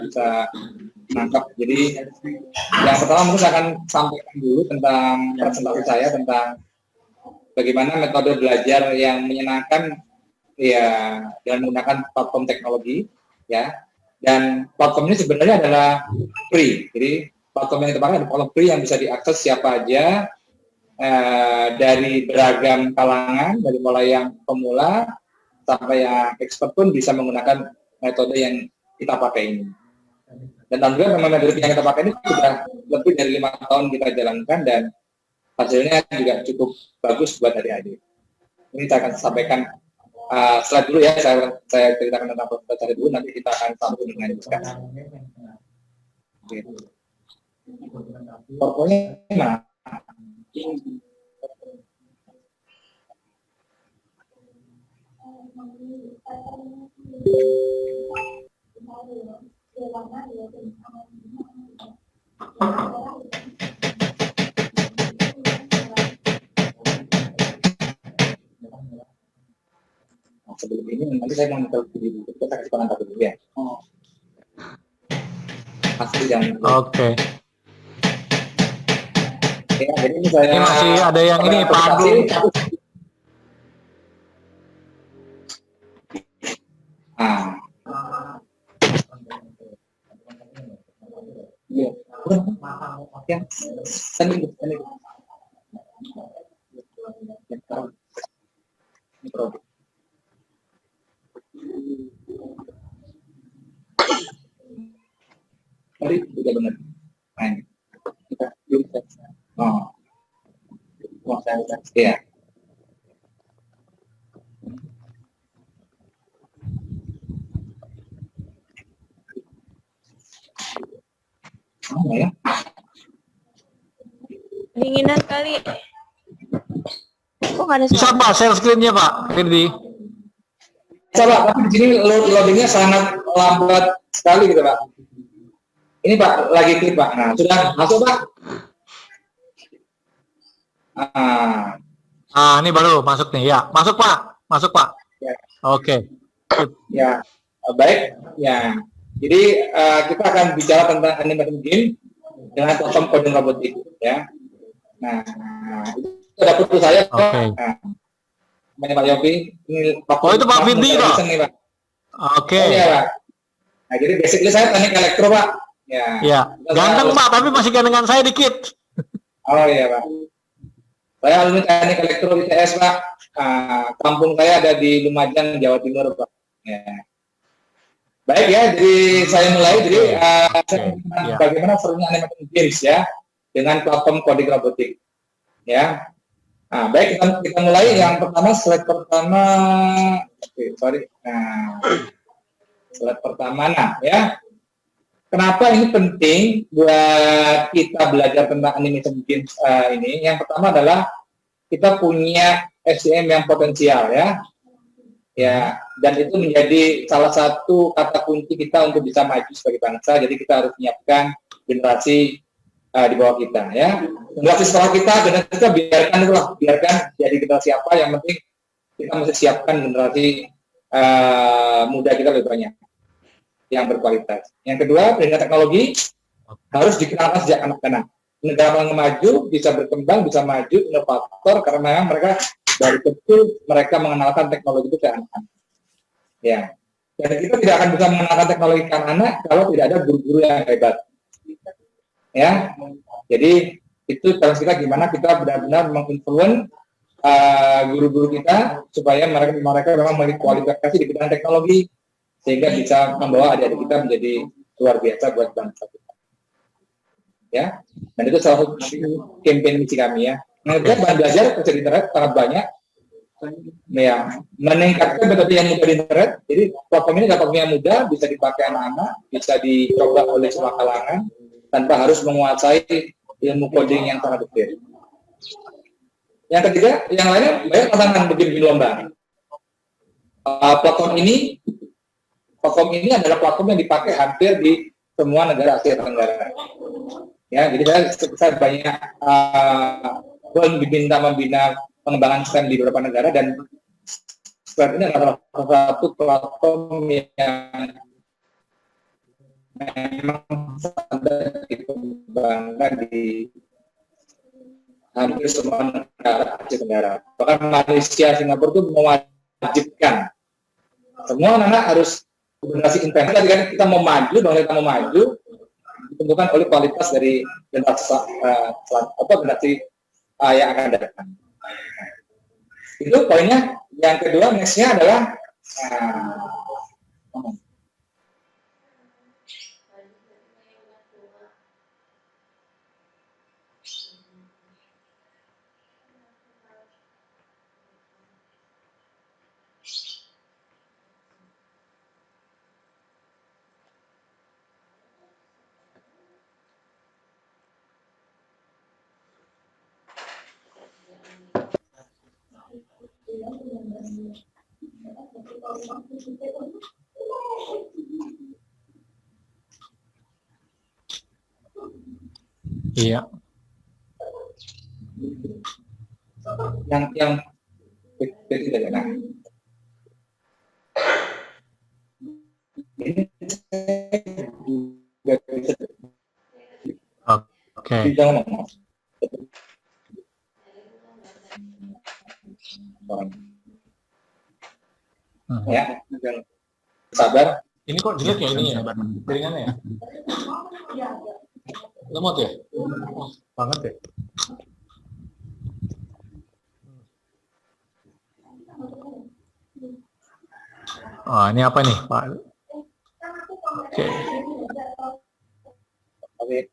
bisa nangkap. Jadi yang pertama mungkin saya akan sampaikan dulu tentang presentasi saya tentang bagaimana metode belajar yang menyenangkan ya dengan menggunakan platform teknologi ya. Dan platform ini sebenarnya adalah free. Jadi platform yang kita pakai adalah platform free yang bisa diakses siapa aja dari beragam kalangan, dari mulai yang pemula sampai yang expert pun bisa menggunakan metode yang kita pakai ini. Dan alhamdulillah memang metode yang kita pakai ini sudah lebih dari 5 tahun kita jalankan dan hasilnya juga cukup bagus buat adik-adik. Ini saya akan sampaikan slide dulu ya, saya ceritakan tentang presentasi dulu, nanti kita akan sambung dengan diskusi. Pokoknya mana? Sebelum ini nanti saya mau minta video dulu, kita kasih pengantar dulu ya. Pasti jangan. Oke. Ya, jadi ini saya Ini masih ada yang ini Pak Agung. Iya. Ya, seni. Ini produk. Tadi udah benar. Nah, ini. Kita belum selesai. Saya ya. Ya. Dinginan kali. Kok nggak ada Bisa suara? Pak, share screen-nya Pak, Firdi. Coba, tapi di sini loadingnya sangat lambat sekali gitu Pak. Ini Pak, lagi klik Pak. Nah, sudah masuk Pak. Ini baru masuk nih ya. Masuk Pak, masuk Pak. Ya. Oke. Ya, baik. Ya, jadi kita akan bicara tentang animation game dengan platform coding robotik ya. Nah, itu ada foto saya. Oke. Namanya Pak Yopi. Ini Oh itu Pak Firdi Pak. Oke. Oh, iya Pak. Nah, jadi basically saya teknik elektro Pak. Ya. Ya. Ganteng Pak, tapi masih gantengan saya dikit. Oh iya Pak. Saya alumni teknik elektro ITS Pak. Kampung saya ada di Lumajang, Jawa Timur Pak. Ya. Baik ya, jadi saya mulai. Jadi bagaimana serunya animation games ya dengan platform coding robotik. Ya. Nah, baik kita mulai. Yang pertama slide pertama. Slide pertama. Nah, ya. Kenapa ini penting buat kita belajar tentang animation games ini? Yang pertama adalah kita punya SDM yang potensial ya. Ya, dan itu menjadi salah satu kata kunci kita untuk bisa maju sebagai bangsa. Jadi kita harus menyiapkan generasi di bawah kita ya. Generasi setelah kita biarkan jadi generasi apa, yang penting kita mesti siapkan generasi muda kita lebih banyak yang berkualitas. Yang kedua, pendidikan teknologi harus dikenalkan sejak anak-anak. Negara yang maju bisa berkembang, bisa maju, inovator, karena memang mereka dari kecil mereka mengenalkan teknologi itu ke anak-anak. Ya, dan kita tidak akan bisa mengenalkan teknologi ke anak kalau tidak ada guru-guru yang hebat. Ya, jadi itu terus kita gimana kita benar-benar menginfluence guru-guru kita supaya mereka memang memiliki kualifikasi di bidang teknologi, sehingga bisa membawa adik-adik kita menjadi luar biasa buat bangsa kita. Ya, dan itu salah satu campaign misi kami ya. Mengenai bahan belajar kerja di internet sangat banyak. Ya, meningkatkan metode yang mudah di internet. Jadi platform ini platform yang mudah, bisa dipakai anak-anak, bisa dicoba oleh semua kalangan tanpa harus menguasai ilmu coding yang sangat detail. Yang ketiga, yang lainnya banyak tantangan bikin lomba. Platform ini adalah platform yang dipakai hampir di semua negara Asia Tenggara. Ya, jadi saya banyak membina pengembangan STEM di beberapa negara, dan STEM ini adalah salah satu platform yang memang standar dikembangkan di hampir semua negara Asia Tenggara. Bahkan Malaysia, Singapura itu mewajibkan semua anak harus generasi intensif. Tadi kan kita mau maju, kita mau maju, ditentukan oleh kualitas dari generasi yang akan datang. Itu poinnya. Yang kedua, nextnya adalah Iya. yang tidak enak. Ini juga bisa. Oke. Jangan ngomong. Ya, sabar. Ini kok jelek ya ini ya, jaringannya ya? Lemot ya? Oh, banget ya? Oh, ini apa nih, Pak? Oke. Ini ya.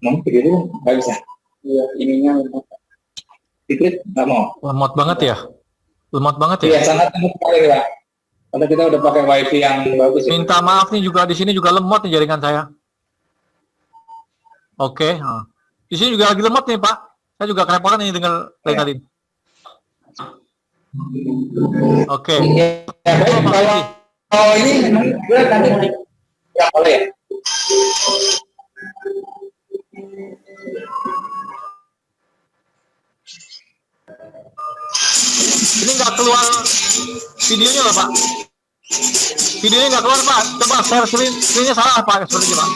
Mungkin itu nggak bisa. Iya, ininya sedikit nggak mau. Lemot banget ya? Lemot banget ya? Iya, sangat lemot sekali, Pak. Kalau kita udah pakai wifi yang bagus. Minta maaf nih juga di sini juga lemot nih jaringan saya. Oke. Di sini juga lagi lemot nih, Pak. Saya juga kerepotan ini dengar dari tadi. Oke. Ya, baik. Kalau ini memang berat nanti ya boleh ya. Ini nggak keluar videonya loh, Pak. Videonya nggak keluar, Pak. Coba share screen-nya salah, Pak. Sepertinya, Pak.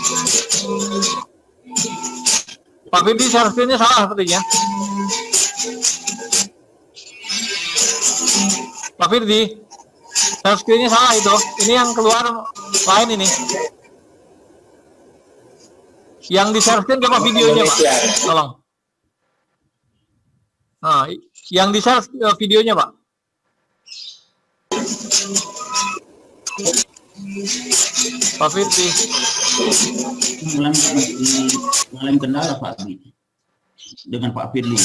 Pak Firdi share screen-nya salah sepertinya. Pak Firdi, share screen-nya salah itu. Ini yang keluar lain ini. Yang di share screen coba videonya, Pak. Tolong. Nah, yang di share videonya, Pak. Pak Firdi. Mengalami kendala Pak Firdi dengan Pak Firdi.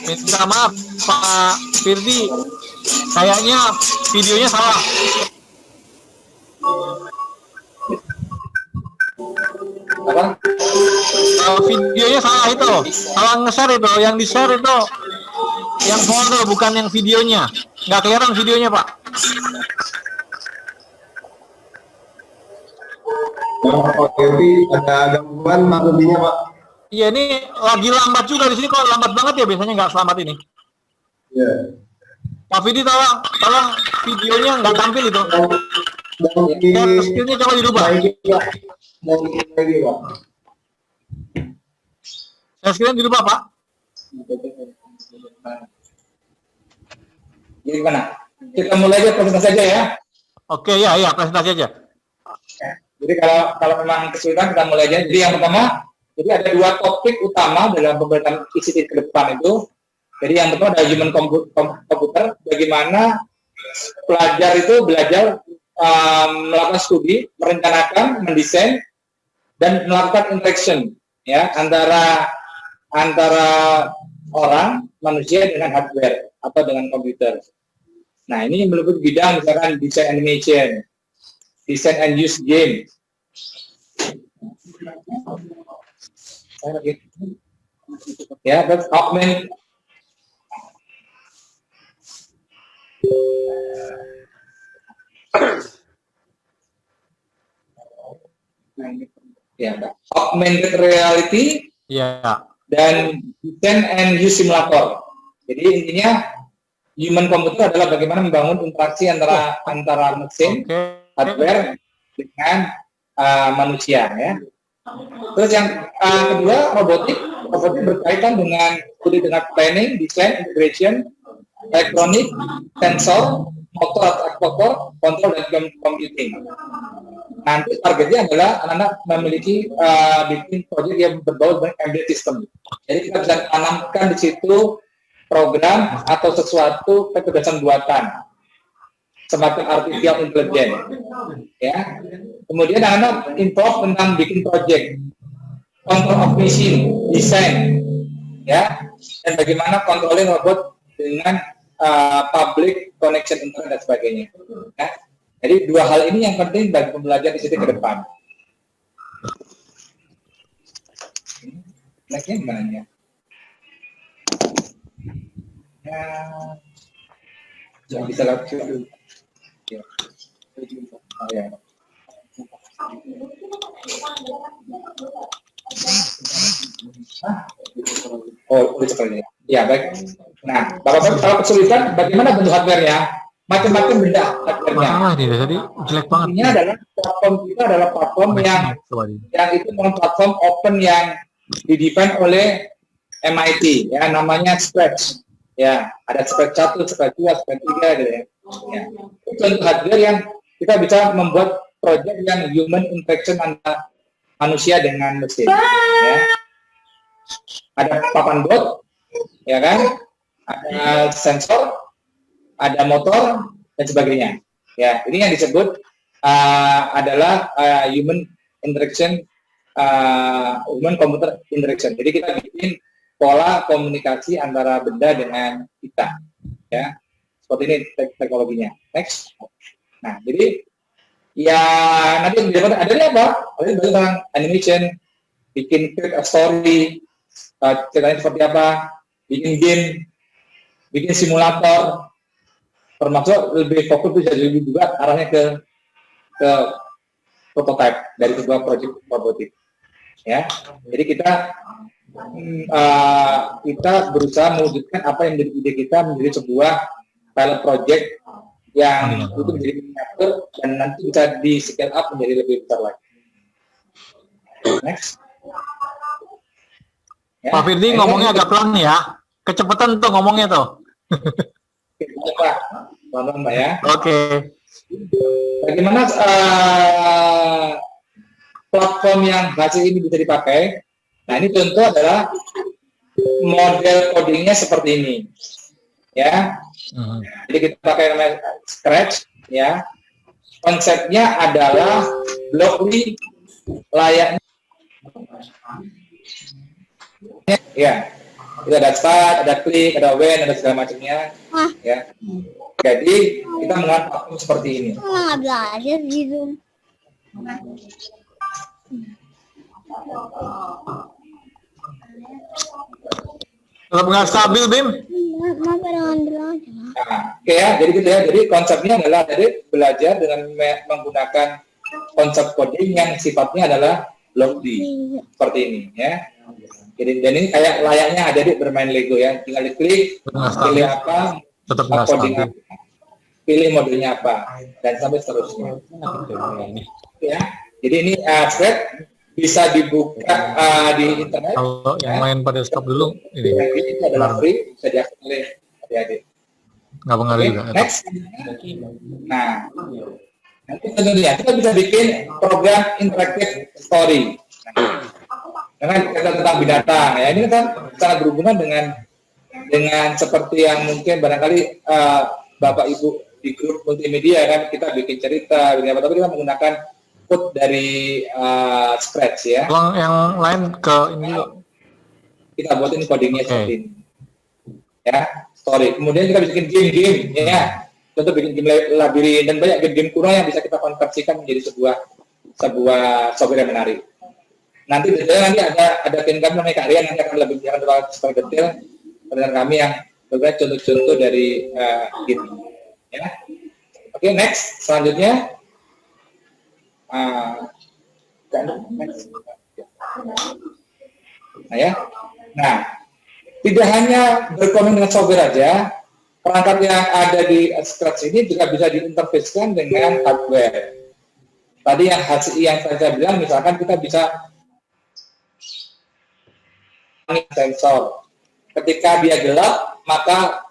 Minta maaf Pak Firdi, kayaknya videonya salah. Apa? Videonya salah itu, salah nge-share itu, yang di-share itu yang folder bukan yang videonya, nggak kelihatan videonya Pak. Jadi ada gangguan maksudnya Pak? Iya, ini lagi lambat juga di sini, kok lambat banget ya, biasanya nggak selambat ini. Iya. Pak Firdi tolong videonya nggak tampil itu. Screen-nya coba dirubah. Lagi Pak. Screen dirubah Pak. Jadi gimana? Kita mulai aja presentasi aja ya. Oke, ya presentasi aja. Jadi kalau memang kesulitan kita mulai aja. Jadi yang pertama, jadi ada dua topik utama dalam pembelajaran ICT ke depan itu. Jadi yang pertama adalah human computer, bagaimana pelajar itu belajar melakukan studi, merencanakan, mendesain, dan melakukan interaction ya antara antara orang, manusia dengan hardware atau dengan komputer. Nah, ini meliputi bidang misalkan desain animation, desain and use game. Ya, terus augment augmented reality Ya. dan design and use simulator. Jadi intinya human computer adalah bagaimana membangun interaksi antara mesin, hardware dengan manusia, ya. Terus yang kedua, robotik berkaitan dengan planning, design, integration, elektronik, sensor, motor atau aktuator, kontrol dan computing. Nanti targetnya adalah anak-anak memiliki bikin proyek yang berbau dengan embedded system. Jadi kita bisa tanamkan di situ program atau sesuatu kecerdasan buatan semacam artificial intelligence, ya. Kemudian anak-anak involve tentang bikin project, control of machine, design, ya, dan bagaimana controlling robot dengan public connection internet dan sebagainya. Ya. Jadi dua hal ini yang penting bagi pembelajar di sini ke depan. Nextnya gimana ya? Jangan bisa lakukan dulu. Ya. Oh, ya. Oh, udah sekali ya. Ya, baik. Nah, Bapak-Bapak kalau kesulitan, bagaimana bentuk hardware-nya? Macam-macam benda hardware-nya. Masalah ini tadi jelek banget. Ini adalah platform kita adalah platform yang itu platform open yang didefine oleh MIT, ya, namanya Scratch. Ya, ada Scratch 1, Scratch 2, Scratch 3 gitu ya. Ya. Itu bentuk hardware yang kita bisa membuat proyek yang human interaction antara manusia dengan mesin. Ya. Ada papan bot, ya kan? Ada sensor, ada motor dan sebagainya. Ya, ini yang disebut adalah human interaction, human computer interaction. Jadi kita bikin pola komunikasi antara benda dengan kita. Ya, seperti ini teknologinya. Next. Nah, jadi ya nanti ada apa? Ada tentang animation, bikin story, ceritanya seperti apa, bikin game, bikin simulator, termasuk lebih fokus bisa juga arahnya ke prototype dari sebuah proyek robotik. Ya, jadi kita berusaha mewujudkan apa yang menjadi ide kita menjadi sebuah pilot project yang itu menjadi miniatur dan nanti bisa di scale up menjadi lebih besar lagi. Next. Ya, Pak Firdi ngomongnya agak pelan ya, kecepatan tuh ngomongnya tuh. Pak, Mbak ya. Oke. Bagaimana platform yang hasil ini bisa dipakai? Nah, ini tentu adalah model codingnya seperti ini, ya. Jadi kita pakai namanya Scratch, ya. Konsepnya adalah Blockly layaknya, ya. Itu ada start, ada klik, ada when, ada segala macamnya, ya. Jadi kita menggunakan platform seperti ini. Nggak belajar gitu. Tetap nggak stabil, Bim? Mau dengan belajar. Nah, oke ya, jadi gitu ya. Jadi konsepnya adalah belajar dengan menggunakan konsep coding yang sifatnya adalah Blockly seperti ini, ya. Jadi dan ini kayak layaknya adik bermain Lego ya, tinggal diklik, pilih apa, tetap nggak coding stabil. apa, pilih modenya apa, dan sampai seterusnya. Ya, jadi ini thread bisa dibuka di internet. Kalau yang lain pada stop dulu, ini Ini adalah free, bisa diakses oleh adik-adik. nggak pengaruh juga. Next. Nah, nanti tentunya kita bisa bikin program interactive story. Nah, kita tentang binatang ya, ini kan sangat berhubungan dengan seperti yang mungkin barangkali Bapak Ibu di grup multimedia kan kita bikin cerita, bikin apa, tapi kita menggunakan code dari Scratch ya. Yang lain ke ini dulu. kita buatin codingnya Oke. seperti ini. Ya, story. Kemudian kita bisa bikin game-game, ya. Contoh bikin game labirin dan banyak game-game kuno yang bisa kita konversikan menjadi sebuah software yang menarik. Nanti ada tim kami namanya Kak Rian, nanti akan lebih secara detail dengan kami yang beberapa contoh-contoh dari gitu. Ya. Oke, next. Selanjutnya next. Nah, ya. Nah, tidak hanya berkomunikasi dengan software aja, perangkat yang ada di Scratch ini juga bisa diinterfacekan dengan hardware. Tadi yang HCI yang saya bilang, misalkan kita bisa sensor. Ketika dia gelap, maka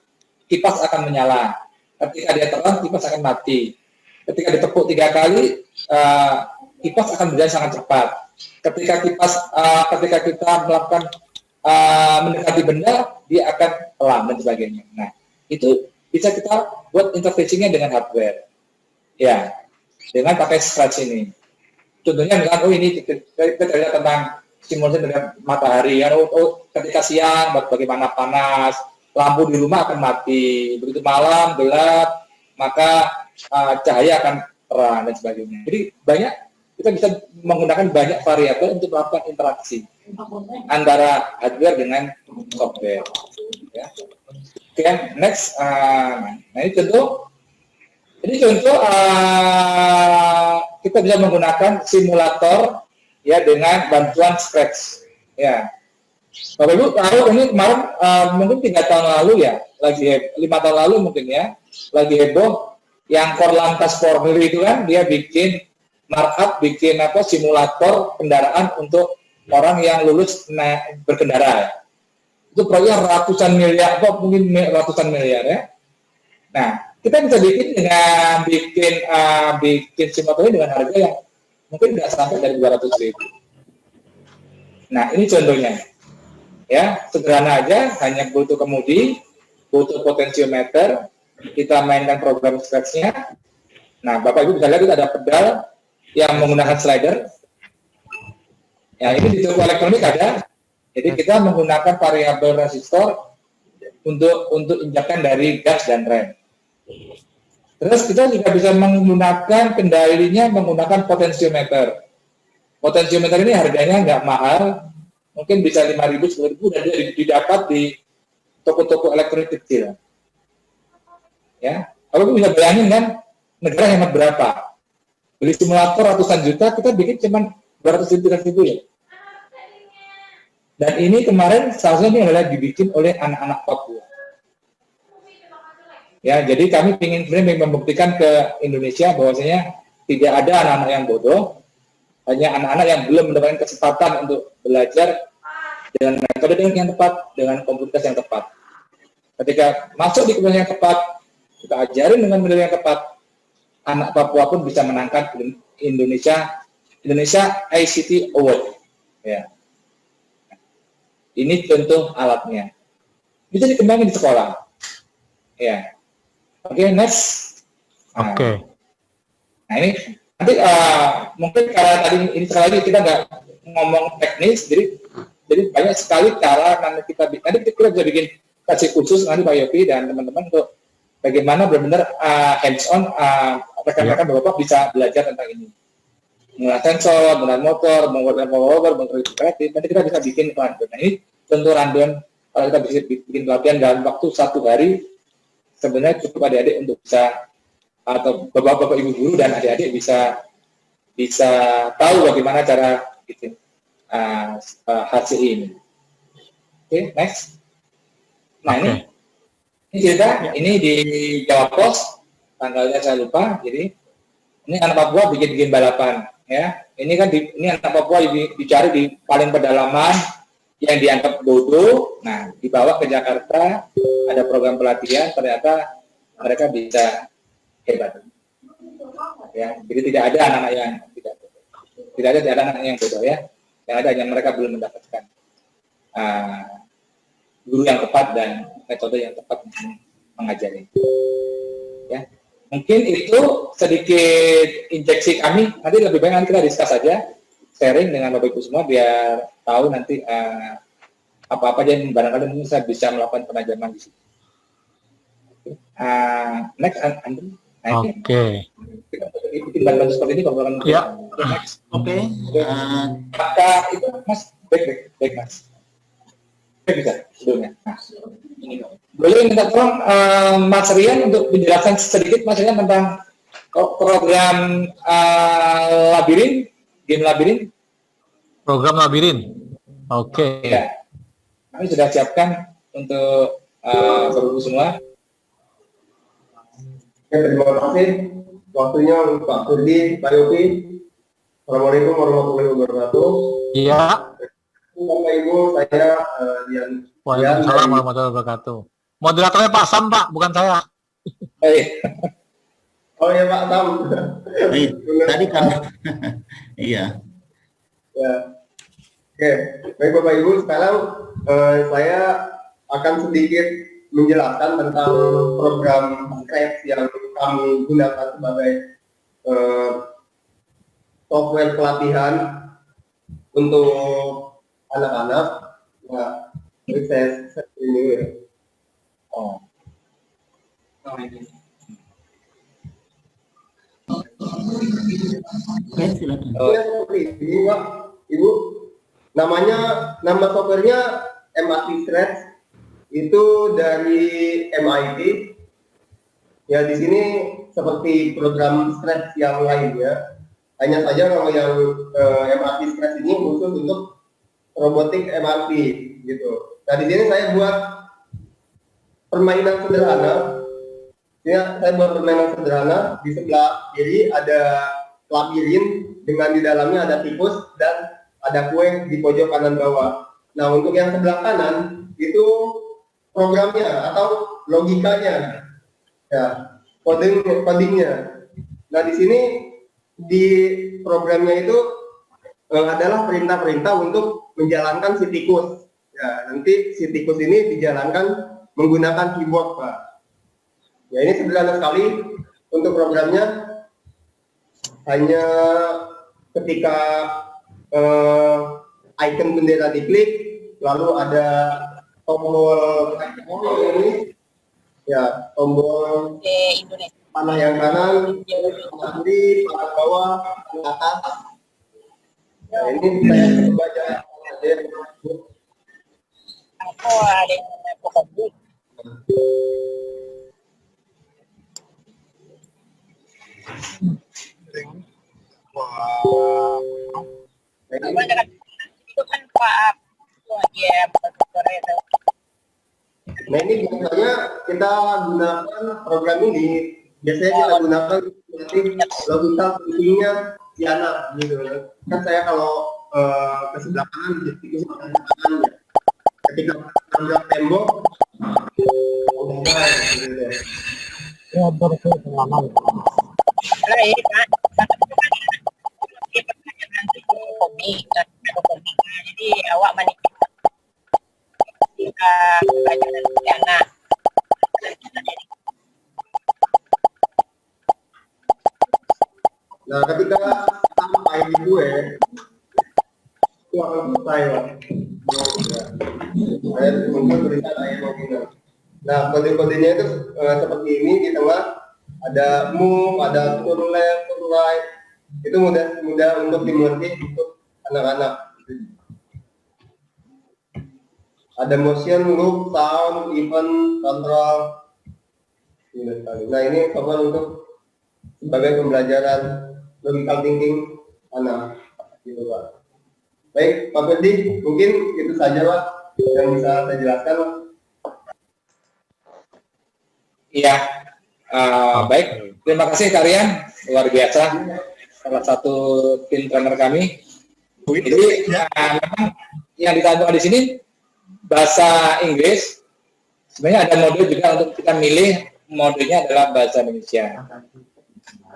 kipas akan menyala. Ketika dia terang, kipas akan mati. Ketika ditepuk 3 kali, kipas akan berjalan sangat cepat. Ketika kita melakukan mendekati benda, dia akan pelan dan sebagainya. Nah, itu bisa kita buat interfacing-nya dengan hardware. Ya, dengan pakai Scratch ini. Contohnya misalkan, ini kita lihat tentang simulasi dengan matahari. Ya, ketika siang, bagaimana panas, lampu di rumah akan mati. Begitu malam, gelap, maka cahaya akan terang dan sebagainya. Jadi kita bisa menggunakan banyak variabel untuk melakukan interaksi antara hardware dengan software. Ya. Oke, next. Nah, ini contoh kita bisa menggunakan simulator ya dengan bantuan Scratch. Ya, Bapak Ibu tahu ini kemarin mungkin 3 tahun lalu ya, 5 tahun lalu mungkin ya, lagi heboh yang Korlantas Polri itu kan dia bikin markup, bikin simulator kendaraan untuk orang yang lulus berkendara. Itu proyek ratusan miliar, mungkin ratusan miliar ya. Nah, kita bisa bikin simulator dengan harga yang mungkin nggak sampai dari 200.000. Nah, ini contohnya. Ya, sederhana aja, hanya butuh kemudi, butuh potensiometer, kita mainkan program Scratch-nya. Nah, Bapak Ibu bisa lihat itu ada pedal yang menggunakan slider. Ya, ini di toko elektronik ada. Jadi kita menggunakan variabel resistor untuk injakan dari gas dan rem. Terus kita juga bisa menggunakan kendalinya menggunakan potensiometer. Potensiometer ini harganya nggak mahal, mungkin bisa 5.000, 10.000 dan dia didapat di toko-toko elektronik kecil. Ya, kalau bisa bayangin kan negara hemat berapa? Beli simulator ratusan juta, kita bikin cuma 200.000 ya. Dan ini kemarin salah satunya adalah dibikin oleh anak-anak Papua. Ya, jadi kami ingin membuktikan ke Indonesia bahwasanya tidak ada anak-anak yang bodoh, hanya anak-anak yang belum mendapatkan kesempatan untuk belajar dengan metode yang tepat, dengan komunitas yang tepat. Ketika masuk di komunitas yang tepat, kita ajarin dengan metode yang tepat, anak Papua pun bisa menangkan Indonesia ICT Award. Ya. Ini contoh alatnya. Bisa dikembangkan di sekolah. Ya. Oke, next. Oke. Nah, ini nanti mungkin karena tadi ini sekali lagi kita nggak ngomong teknis, jadi banyak sekali cara nanti kita bisa bikin kasih khusus nanti Pak Yopi dan teman-teman untuk bagaimana benar-benar hands-on rekan-rekan Bapak bisa belajar tentang ini. Menggunakan sensor, menggunakan motor, menggunakan power, menggunakan kreatif, nanti kita bisa bikin rundown. Nah, ini contoh rundown kalau kita bisa bikin pelatihan dalam waktu 1 hari, sebenarnya cukup adik-adik untuk bisa, atau bapak-bapak ibu guru dan adik-adik bisa tahu bagaimana cara bikin HCI ini. Oke, next. Nah, ini cerita, ini di Jawa Pos, tanggalnya saya lupa, jadi ini anak Papua bikin balapan. Ya, ini kan ini anak Papua dicari di paling pedalaman yang dianggap bodoh. Nah, dibawa ke Jakarta, ada program pelatihan, ternyata mereka bisa hebat. Ya, jadi tidak ada anak-anak yang tidak ada anak-anak yang bodoh ya. Yang ada hanya mereka belum mendapatkan guru yang tepat dan metode yang tepat mengajari. Ya. Mungkin itu sedikit injeksi kami. Nanti lebih baik nanti kita diskus saja, sharing dengan Bapak Ibu semua biar tahu nanti apa-apa aja yang barangkali mungkin saya bisa melakukan penajaman di situ. Next, Andrew. Nah, ini Oke. bikin bantuan seperti ini kalau bukan Ya. next. Oke. Maka itu Mas, baik Mas. Baik bisa sebelumnya. Nah, ini boleh minta tolong Mas Rian untuk menjelaskan sedikit Mas Rian tentang program labirin, game labirin. Program labirin. Oke. Ya, kami sudah siapkan untuk Bapak-Ibu semua. Oke, terima kasih waktunya Pak Kurdi, Pak Yopi. Assalamualaikum warahmatullahi wabarakatuh. Iya. Bapak Ibu, saya Dian. Waalaikumsalam warahmatullahi wabarakatuh. Moderatornya Pak Sam, Pak, bukan saya. Oh ya Pak Sam. Tadi kan. Iya. Ya. Oke, baik Bapak Ibu, sekarang saya akan sedikit menjelaskan tentang program Scratch yang kami gunakan sebagai software pelatihan untuk anak-anak. Nah, ini saya ini ya. Oke, silakan. Seperti ini Pak, Ibu. Nama softwarenya MIT Scratch, itu dari MIT. Ya di sini seperti program Scratch yang lainnya. Hanya saja kalau yang MIT Scratch ini khusus untuk robotik MRT gitu. Nah di sini saya buat permainan sederhana. Ya, saya buat permainan sederhana. Di sebelah kiri ada labirin dengan di dalamnya ada tikus dan ada kue di pojok kanan bawah. Nah untuk yang sebelah kanan itu programnya atau logikanya, ya codingnya. Nah di sini di programnya itu adalah perintah-perintah untuk menjalankan si tikus. Ya nanti si tikus ini dijalankan menggunakan keyboard, Pak. Ya ini sederhana sekali untuk programnya. Hanya ketika icon bendera diklik, lalu ada tombol ini, ya tombol panah yang kanan, panah kiri, panah bawah, ke atas. Nah ini saya coba aja. Nah ini biasanya kita gunakan program ini, biasanya kita gunakan nanti logika pentingnya si anak gitu. Kan saya kalau ke sebelah kanan, jadi sebelah kanan ya. Ketika tabrak tembok, udah gitu. Ya, berpengalaman. Jadi awak pelajaran anak. Nah ketika sampai di gue itu akan selesai Pak. Saya mungkin berikan ayat logika. Nah kode-kodenya itu seperti ini, di tengah ada move, ada turn left, turn right. Itu mudah untuk dimengerti untuk anak-anak. Ada motion, loop, sound, event, control. Nah ini software untuk sebagai pembelajaran logical thinking anak, gitu Pak. Baik, Pak Ferdi, mungkin itu saja Pak yang bisa saya jelaskan. Iya, baik. Terima kasih Karian, luar biasa. Salah satu tim trainer kami. Jadi memang yang ditampilkan di sini bahasa Inggris. Sebenarnya ada mode juga untuk kita milih, modenya adalah bahasa Indonesia.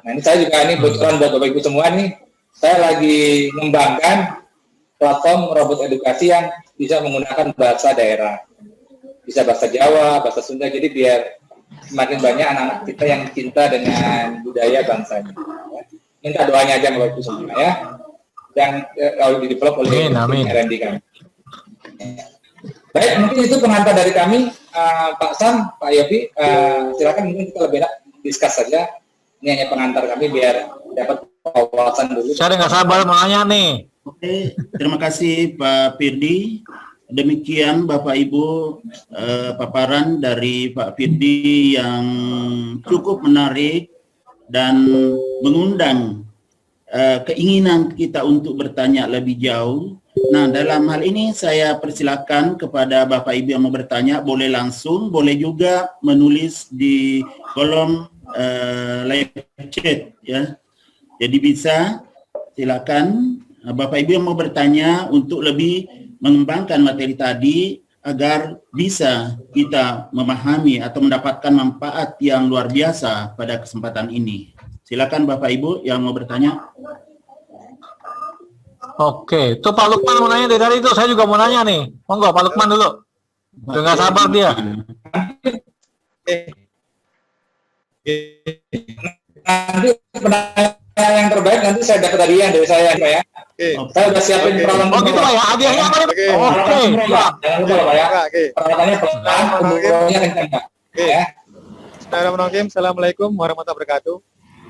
Nah ini saya juga ini bocoran buat Bapak Ibu semua nih. Saya lagi mengembangkan platform robot edukasi yang bisa menggunakan bahasa daerah. Bisa bahasa Jawa, bahasa Sunda, jadi biar semakin banyak anak-anak kita yang cinta dengan budaya bangsanya. Minta doanya aja Bapak Ibu semua ya. Dan kalau di develop oleh R&D kami. Baik, mungkin itu pengantar dari kami, Pak Sam, Pak Yofi. Silakan mungkin kita lebih enak diskus saja. Ini hanya pengantar kami biar dapat wawasan dulu. Saya nggak sabar mau nanya nih. Oke, terima kasih Pak Firdi. Demikian Bapak Ibu paparan dari Pak Firdi yang cukup menarik dan mengundang keinginan kita untuk bertanya lebih jauh. Nah, dalam hal ini saya persilakan kepada Bapak Ibu yang mau bertanya, boleh langsung, boleh juga menulis di kolom live chat ya. Jadi bisa silakan Bapak Ibu yang mau bertanya untuk lebih mengembangkan materi tadi agar bisa kita memahami atau mendapatkan manfaat yang luar biasa pada kesempatan ini. Silakan Bapak Ibu yang mau bertanya. Oke, itu Pak Lukman mau nanya dari itu. Saya juga mau nanya nih. Monggo Pak Lukman dulu. Udah nggak sabar dia. Nanti penanya yang terbaik nanti saya dapat hadiah dari saya, Pak ya. Saya udah siapin peralatan. Oh gitu Pak ya, hadiahnya apa nih? Oke. Jangan lupa Pak ya. Peralatannya pelan, pembukaannya kencang Pak. Ya. Bismillahirrahmanirrahim. Assalamualaikum warahmatullahi wabarakatuh.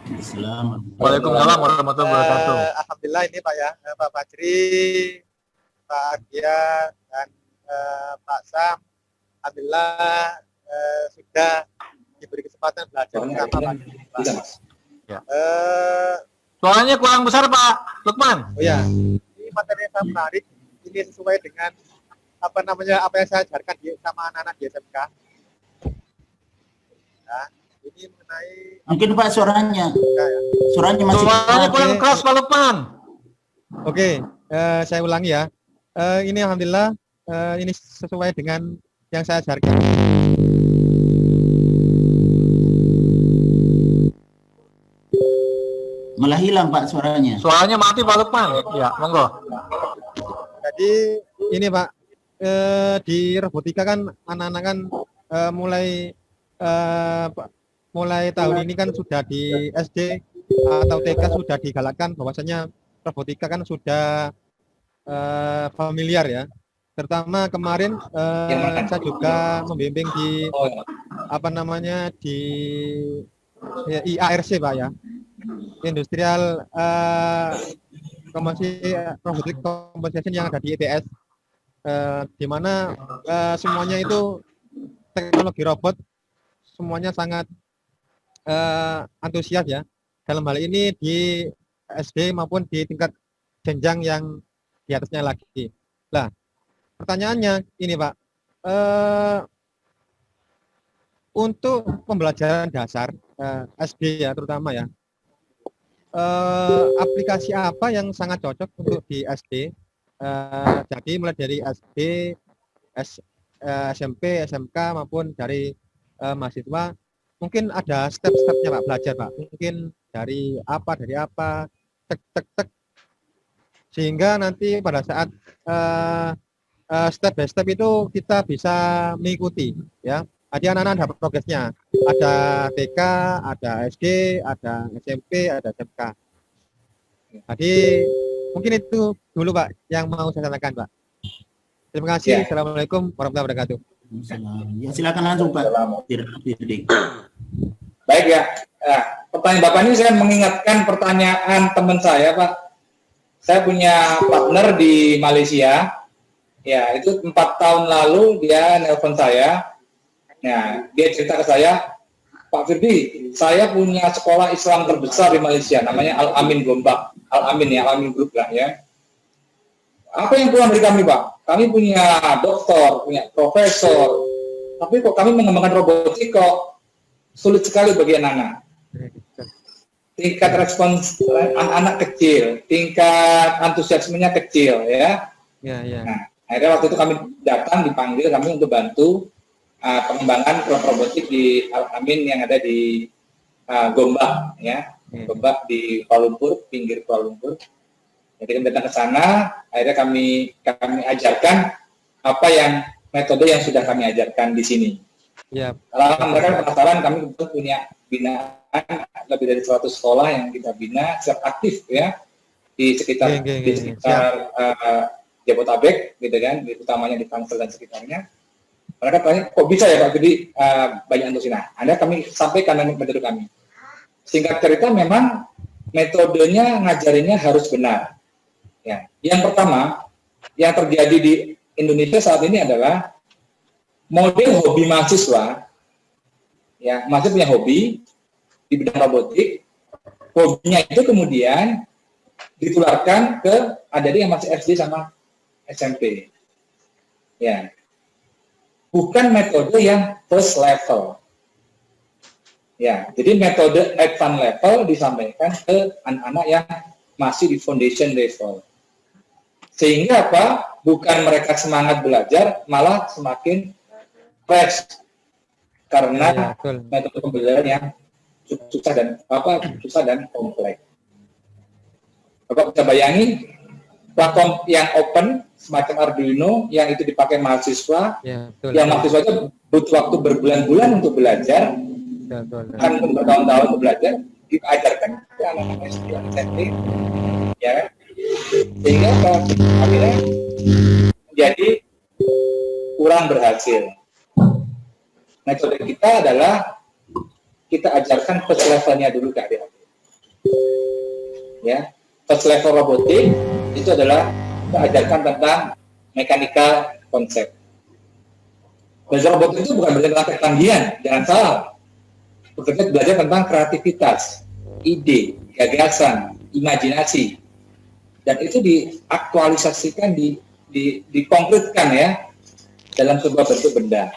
Waalaikumsalam warahmatullahi wabarakatuh. Alhamdulillah ini Pak ya, Pak Fajri, Pak Ardia, dan Pak Sam. Alhamdulillah sudah diberi kesempatan belajar bersama Pak. Bisa, Mas. Ya. Suaranya kurang besar Pak Lukman. Oh ya, ini materi yang sangat menarik. Ini sesuai dengan apa yang saya ajarkan sama anak-anak di SMK. Nah, ini mengenai Mungkin Pak suaranya masih Suaranya kurang keras Pak Lukman. Oke, saya ulangi ya. Ini alhamdulillah ini sesuai dengan yang saya ajarkan. malah hilang Pak suaranya. Suaranya mati Pak Lukman. Ya, monggo. Jadi ini Pak, di robotika kan anak-anak kan mulai tahun ini kan sudah di SD atau TK sudah digalakkan bahwasanya robotika kan sudah familiar ya. Terutama kemarin saya juga membimbing di di IARC Pak ya, Industrial Robotic Composition yang ada di ITS, di mana semuanya itu teknologi robot semuanya sangat antusias ya. Dalam hal ini di SD maupun di tingkat jenjang yang di atasnya lagi. Nah, pertanyaannya ini Pak, untuk pembelajaran dasar SD ya terutama ya, aplikasi apa yang sangat cocok untuk di SD? Jadi mulai dari SD, SMP, SMK maupun dari mahasiswa, mungkin ada step-stepnya Pak belajar Pak. Mungkin dari apa, tek, sehingga nanti pada saat step by step itu kita bisa mengikuti ya. Ada anak-anak ada progresnya, ada TK, ada SD, ada SMP, ada SMK. Jadi mungkin itu dulu Pak yang mau saya sampaikan Pak. Terima kasih. Ya. Assalamualaikum warahmatullahi wabarakatuh. Ya, silakan langsung Pak. Baik ya. Pertanyaan Bapak ini saya mengingatkan pertanyaan teman saya Pak. Saya punya partner di Malaysia. Ya, itu 4 tahun lalu dia nelpon saya. Nah, dia cerita ke saya, Pak Firdi, saya punya sekolah Islam terbesar di Malaysia, namanya Al-Amin Gombak. Al-Amin ya, Al-Amin Group lah ya. Apa yang kurang dari kami, Pak? Kami punya doktor, punya profesor, tapi kok kami mengembangkan robotik kok sulit sekali bagi anak-anak. Tingkat respons anak-anak kecil, tingkat antusiasmenya kecil ya. Nah, akhirnya waktu itu kami datang, dipanggil kami untuk bantu pengembangan robotik di Al-Amin yang ada di Gombak ya, Gombak di Kuala Lumpur, pinggir Kuala Lumpur. Jadi kami datang ke sana, akhirnya kami ajarkan apa yang metode yang sudah kami ajarkan di sini. Ya. Kalau mereka penasaran, kami kebetulan punya binaan lebih dari 100 sekolah yang kita bina secara aktif ya di sekitar Jabodetabek, gitu kan, utamanya di Tangsel dan sekitarnya. Mereka tanya, kok bisa ya Pak Budi banyak antusias? Nah, Anda kami sampaikan metode kami. Singkat cerita, memang metodenya ngajarinnya harus benar. Ya. Yang pertama, yang terjadi di Indonesia saat ini adalah model hobi mahasiswa. Ya, mahasiswa punya hobi di bidang robotik. Hobinya itu kemudian ditularkan ke adik yang masih SD sama SMP. Ya. Bukan metode yang first level. Ya, jadi metode advanced level disampaikan ke anak-anak yang masih di foundation level. Sehingga apa? Bukan mereka semangat belajar, malah semakin fresh. Karena metode pembelajaran yang susah dan kompleks. Bapak bisa bayangin platform yang open semacam Arduino yang itu dipakai mahasiswa, yang mahasiswa itu butuh waktu berbulan-bulan untuk belajar, kan bertahun-tahun untuk belajar, diajarkan ke anak-anak SMP, ya, sehingga akhirnya menjadi kurang berhasil. Metode kita adalah kita ajarkan first levelnya dulu ke adik-adik. Ya, first level robotik itu adalah kita ajarkan tentang mekanika konsep. Belajar robotik itu bukan belajar tentang ketanggihan, jangan salah. Belajar tentang kreativitas, ide, gagasan, imajinasi, dan itu diaktualisasikan, dikonkretkan ya dalam sebuah bentuk benda.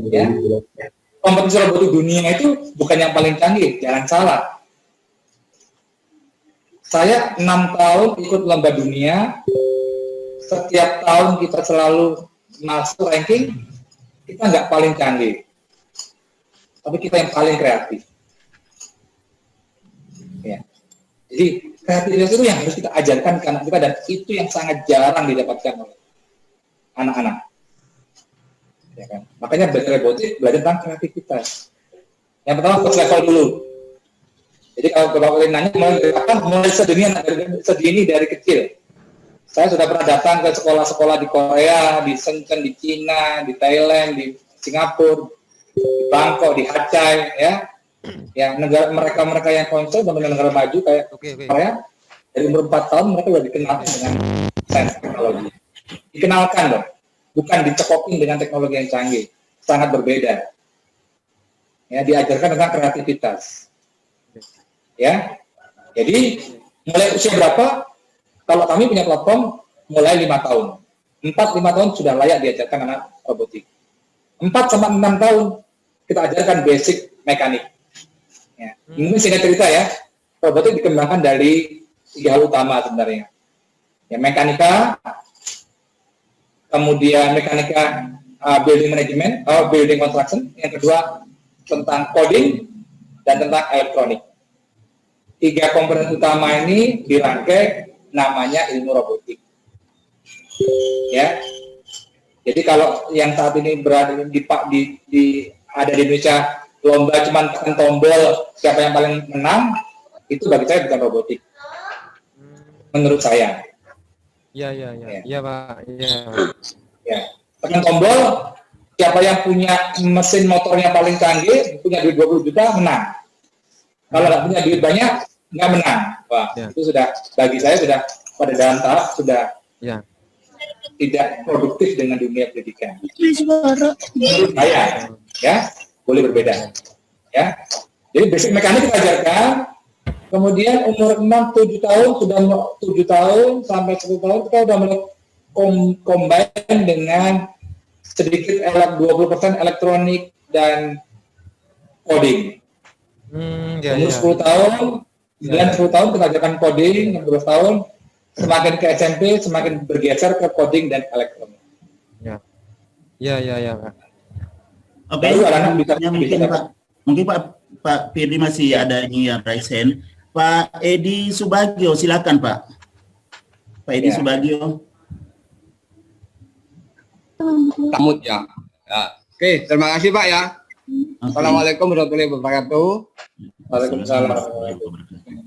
Ya. Kompetisi robotik dunia itu bukan yang paling canggih, jangan salah. Saya 6 tahun ikut lomba dunia, setiap tahun kita selalu masuk ranking, kita nggak paling canggih, tapi kita yang paling kreatif. Ya. Jadi kreativitas itu yang harus kita ajarkan ke anak kita, dan itu yang sangat jarang didapatkan oleh anak-anak. Ya kan? Makanya belajar robotik, belajar tentang kreativitas. Yang pertama first level dulu. Jadi kalau Bapak nanya mulai sedini dari kecil. Saya sudah pernah datang ke sekolah-sekolah di Korea, di Shenzhen, di Cina, di Thailand, di Singapura, di Bangkok, di Aceh, ya. Ya, negara mereka yang konsol dan negara maju kayak Korea, dari umur 4 tahun mereka sudah dikenalkan dengan sains teknologi. Dikenalkan loh, bukan dicekokin dengan teknologi yang canggih, sangat berbeda. Ya, diajarkan tentang kreativitas. Ya, jadi mulai usia berapa? Kalau kami punya platform mulai 5 tahun, 4-5 tahun sudah layak diajarkan anak robotik. 4-6 tahun kita ajarkan basic mekanik. Ya. Mungkin singkat cerita ya, robotik dikembangkan dari 3 hal utama sebenarnya. Ya, mekanika, kemudian mekanika building management, building construction, yang kedua tentang coding dan tentang elektronik. 3 komponen utama ini dirangkai namanya ilmu robotik. Ya. Jadi kalau yang saat ini berada ada di Indonesia lomba cuman tekan tombol siapa yang paling menang, itu bagi saya bukan robotik. Menurut saya. Iya Pak. Ya. Tekan tombol siapa yang punya mesin motornya paling canggih, punya duit 20 juta menang. Kalau nggak punya duit banyak, nggak menang. Wah, itu sudah bagi saya sudah pada dalam tahap sudah tidak produktif dengan dunia pendidikan. Menurut saya, ya boleh berbeda. Ya, jadi basic mekanik kita ajarkan. Kemudian umur 6-7 tahun sudah 7 tahun sampai 10 tahun kita sudah mulai combine dengan sedikit 20% elektronik dan coding. Umur 10 tahun, 9-10 tahun kita ajarkan coding, 12 tahun, semakin ke SMP, semakin bergeser ke coding dan elektronik. Iya, Pak. Oke, mungkin Pak Firdi masih ada ini yang raise hand. Pak Edi Subagio, silakan Pak. Pak Edi Subagio. Tamut ya. Oke, terima kasih Pak ya. Assalamualaikum warahmatullahi wabarakatuh. Waalaikumsalam.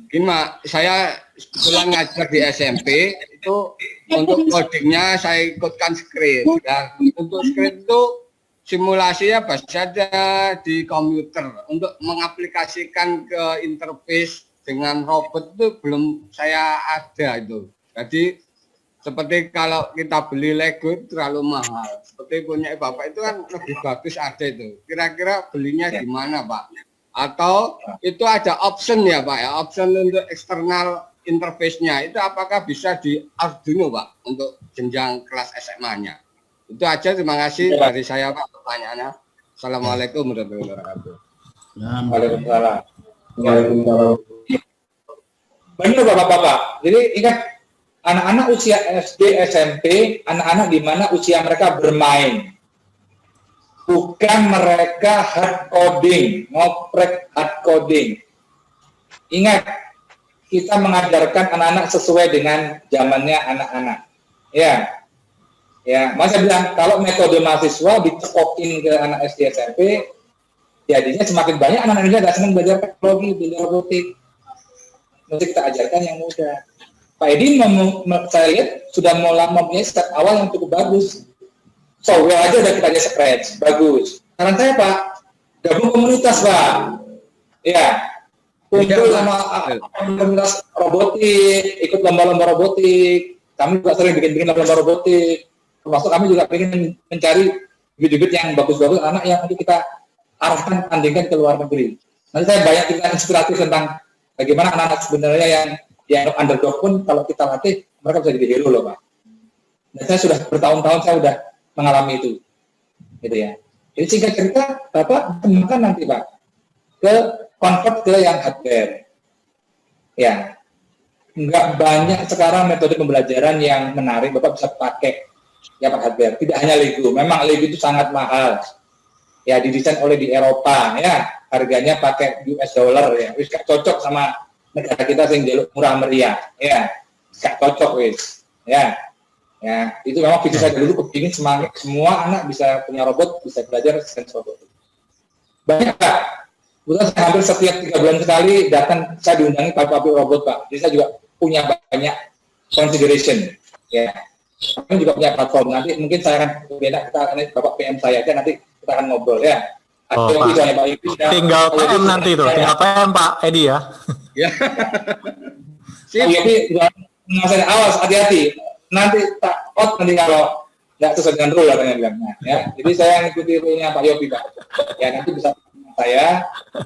Gimana? Saya kebetulan ngajar di SMP itu untuk codingnya saya ikutkan screen. Dan untuk screen itu simulasinya pasti saja di komputer. Untuk mengaplikasikan ke interface dengan robot itu belum saya ada itu. Jadi seperti kalau kita beli Lego itu terlalu mahal. Seperti punya Bapak itu kan lebih bagus ada itu. Kira-kira belinya di mana Pak? Atau itu ada option ya Pak ya? Option untuk eksternal interface-nya itu apakah bisa di Arduino Pak untuk jenjang kelas SMA-nya? Itu aja, terima kasih dari saya Pak pertanyaannya. Assalamualaikum warahmatullahi wabarakatuh. Waalaikumsalam. Waalaikumsalam. Benar Bapak-bapak. Jadi ingat anak-anak usia SD, SMP, anak-anak di mana usia mereka bermain. Bukan mereka hard coding, ngoprek hard coding. Ingat, kita mengajarkan anak-anak sesuai dengan zamannya anak-anak. Ya, Mas saya bilang kalau metode mahasiswa dicekokin ke anak SD, SMP, jadinya semakin banyak anak-anak Indonesia tidak senang belajar teknologi, belajar robotik. Mesti kita ajarkan yang muda. Pak Edi, saya lihat sudah mempunyai step awal yang cukup bagus. Software aja udah kita aja scratch, bagus. Saran saya Pak, gabung komunitas Pak. Ya, kumpul sama komunitas robotik, ikut lomba-lomba robotik. Kami juga sering bikin lomba robotik. Termasuk kami juga ingin mencari bibit-bibit yang bagus-bagus anak yang nanti kita arahkan, tandingkan ke luar negeri. Nanti saya banyak cerita inspiratif tentang bagaimana anak-anak sebenarnya yang underdog pun kalau kita latih mereka bisa jadi hero loh Pak. Dan saya sudah bertahun-tahun saya sudah mengalami itu, gitu ya. Jadi singkat cerita, Bapak kembangkan nanti Pak ke convert ke yang hardware. Ya, nggak banyak sekarang metode pembelajaran yang menarik Bapak bisa pakai ya Pak hardware. Tidak hanya Lego, memang Lego itu sangat mahal. Ya, didesain oleh di Eropa, ya harganya pakai US dollar ya, wis gak cocok sama negara kita sing jaluk murah meriah, ya gak cocok wis, ya itu memang visi saya dulu kepingin semua anak bisa punya robot, bisa belajar sains robot. Banyak Pak, kebetulan saya hampir setiap 3 bulan sekali datang saya diundangi pabrik robot Pak, jadi saya juga punya banyak consideration, ya. Kami juga punya platform, nanti mungkin saya akan Bapak PM saya aja nanti kita akan ngobrol ya. Oh, Pak. Tinggal PM nanti itu, tinggal PM Pak Edi ya. Ya. Tapi saya awas hati-hati. Nanti tak out nanti kalau nggak sesuai dengan rule katanya bilangnya. Ya. Jadi saya ngikuti rule-nya Pak Yopi Pak. Ya nanti bisa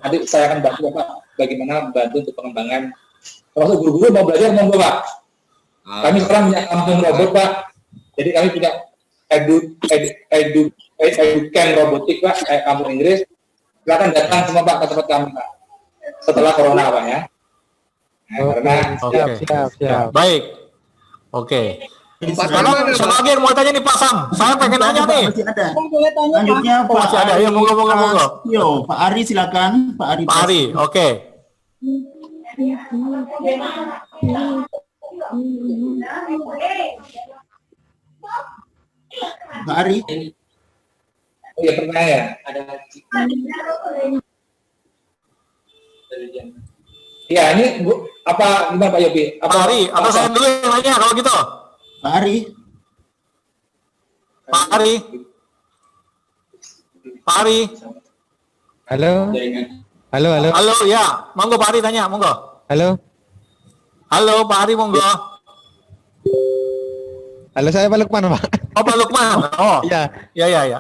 nanti saya akan bantu Bapak bagaimana bantu untuk pengembangan. Termasuk guru-guru mau belajar monggo Pak. Kami sekarang punya kampung robot Pak. Jadi kami punya educamp robotik Pak, kampung Inggris. Silakan datang semua Pak ke tempat kami Pak. Setelah corona Pak ya. Karena siap. Baik. Oke. Kalau lagi yang mau tanya nih Pak Sam, saya pengen nanya nih. Masih ada. Lanjutnya Pak. Masih ada. Ya, monggo. Yo, Pak Ari silakan. Pak Ari. Oke. Pak Ari. Oh ya pertanyaan. Ya ini apa gimana Pak Yopi? Pak Ari, atau saya dulu yang nanya kalau gitu? Pak Ari. Halo, ya, monggo Pak Ari tanya, monggo. Halo Pak Ari, monggo. Halo, saya Pak Lukman Pak. Oh Pak Lukman, oh iya.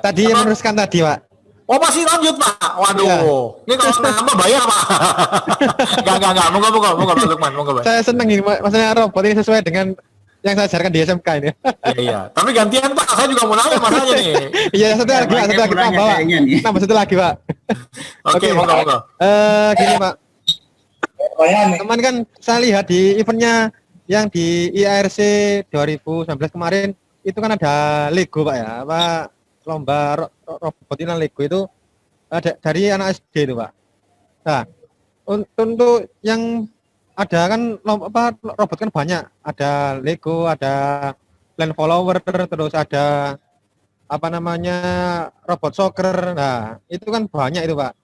Tadi yang meneruskan tadi Pak. Oh masih lanjut Pak, waduh, Ya. Ini kalau nambah bayar Pak. Enggak, monggo Pak Lukman, monggo Pak. Saya senang ini, maksudnya robot ini sesuai dengan yang saya ajarkan di SMK ini. Iya. Tapi gantian Pak, saya juga mau nanya masalahnya nih. Iya, satu lagi Pak, tambah satu lagi Pak. Oke, monggo. Gini Pak, teman kan saya lihat di eventnya yang di IARC 2019 kemarin itu kan ada Lego Pak ya, apa lomba robotinan Lego itu ada dari anak SD itu Pak. Nah, untuk yang ada kan robot kan banyak, ada Lego, ada Land Follower, terus ada apa namanya robot soccer. Nah, itu kan banyak itu Pak.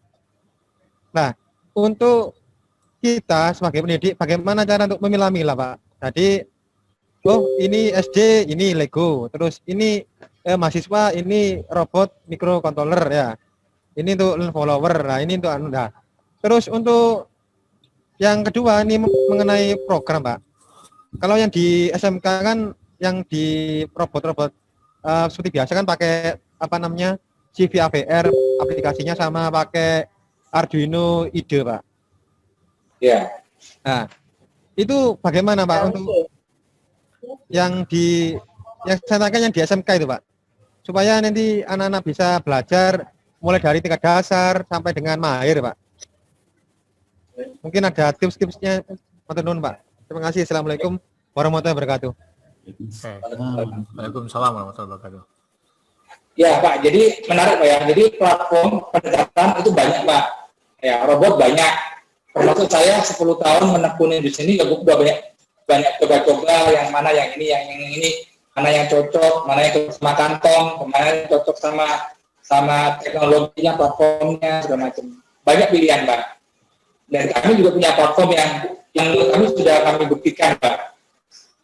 Nah, untuk kita sebagai pendidik bagaimana cara untuk memilah-milah, Pak. Jadi, oh ini SD, ini Lego, terus ini mahasiswa, ini robot microcontroller ya. Ini untuk follower, nah ini untuk nah. Terus untuk yang kedua ini mengenai program, Pak. Kalau yang di SMK kan yang di robot-robot seperti biasa kan pakai apa namanya CVAVR aplikasinya sama pakai Arduino IDE, Pak. Ya. Nah, itu bagaimana, Pak, untuk yang saya tanyakan yang di SMK itu, Pak, supaya nanti anak-anak bisa belajar mulai dari tingkat dasar sampai dengan mahir, Pak. Mungkin ada tips-tipsnya, Pak. Terima kasih. Assalamualaikum warahmatullahi wabarakatuh. Waalaikumsalam warahmatullahi wabarakatuh. Ya Pak, jadi menarik Pak ya. Jadi platform pendekatan itu banyak Pak. Ya, robot banyak. Termasuk saya 10 tahun menekuni di sini, ya udah banyak coba-coba yang mana yang ini, mana yang cocok, mana yang cocok sama kantong, mana yang cocok sama teknologinya, platformnya, segala macam. Banyak pilihan Pak. Dan kami juga punya platform yang kami sudah kami buktikan Pak.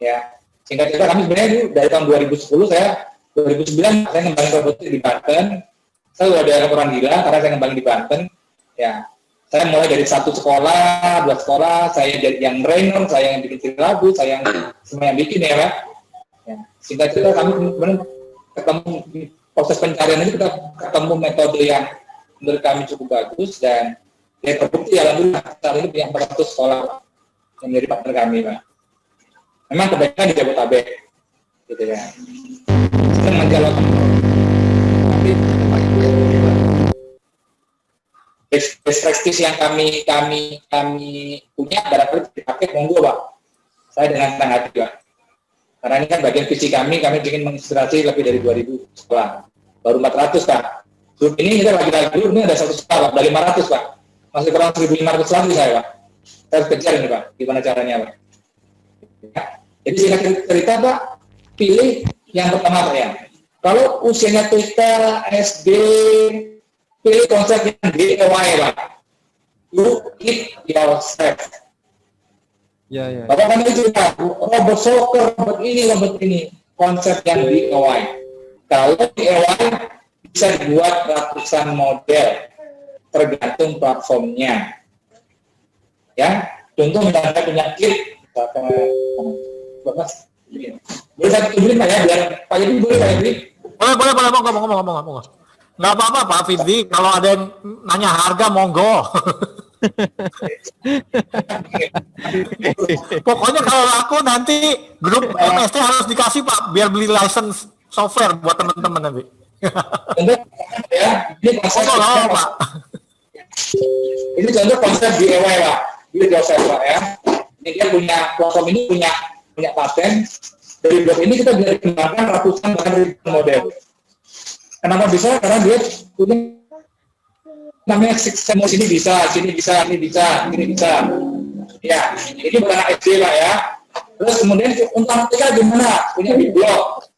Ya, singkat cerita kami sebenarnya dari tahun 2010 2009 saya ngembangin robotik di Banten. Saya udah ada laporan gila karena saya ngembangin di Banten. Ya, saya mulai dari 1 sekolah, 2 sekolah, saya jadi yang trainer, saya yang bikin lagu, saya yang semua yang bikin ya Pak. Ya, singkat cerita kami kemudian ketemu proses pencarian ini, kita ketemu metode yang menurut kami cukup bagus dan ya terbukti alhamdulillah saat ini punya 400 sekolah yang menjadi partner kami Pak. Memang kebanyakan di Jabodetabek, gitu ya. Sedang menjalani tapi best practice yang kami punya barangkali dipakai monggo Pak. Saya dengan senang hati Pak. Karena ini kan bagian visi kami ingin menginspirasi lebih dari 2.000 sekolah. Baru 400 Pak. Grup ini kita lagi ini ada 1 sekolah Pak, dari 500 Pak. Masih kurang 1.500 lagi saya Pak. Saya harus kejar ini Pak, gimana caranya Pak. Ya. Jadi singkat cerita Pak, pilih yang pertama Pak ya. Kalau usianya TK, SD, pilih konsep yang DIY Pak. Do it yourself. Ya. Bapak kan itu Pak, robot soccer, robot ini, konsep yang DIY. Kalau DIY bisa dibuat ratusan model, tergantung platformnya. Ya, contoh misalnya penyakit, boleh saya tunjukin Pak ya, biar Pak Yudi boleh Pak Yudi? Boleh, ngomong. Nggak apa-apa Pak Fiddi, kalau ada yang nanya harga monggo. Pokoknya kalau aku nanti grup MST harus dikasih Pak, biar beli license software buat teman-teman nanti. Ya, ini konsep Pak. Ini contoh konsep DIY Pak, do it yourself Pak ya. Ini dia platform ini punya paten. Dari blog ini kita bisa dikembangkan ratusan bahkan ribuan model. Kenapa bisa? Karena dia punya namanya semua sini bisa. Ya, ini bukan anak SD Pak ya. Terus kemudian untuk anak TK gimana? Punya blog.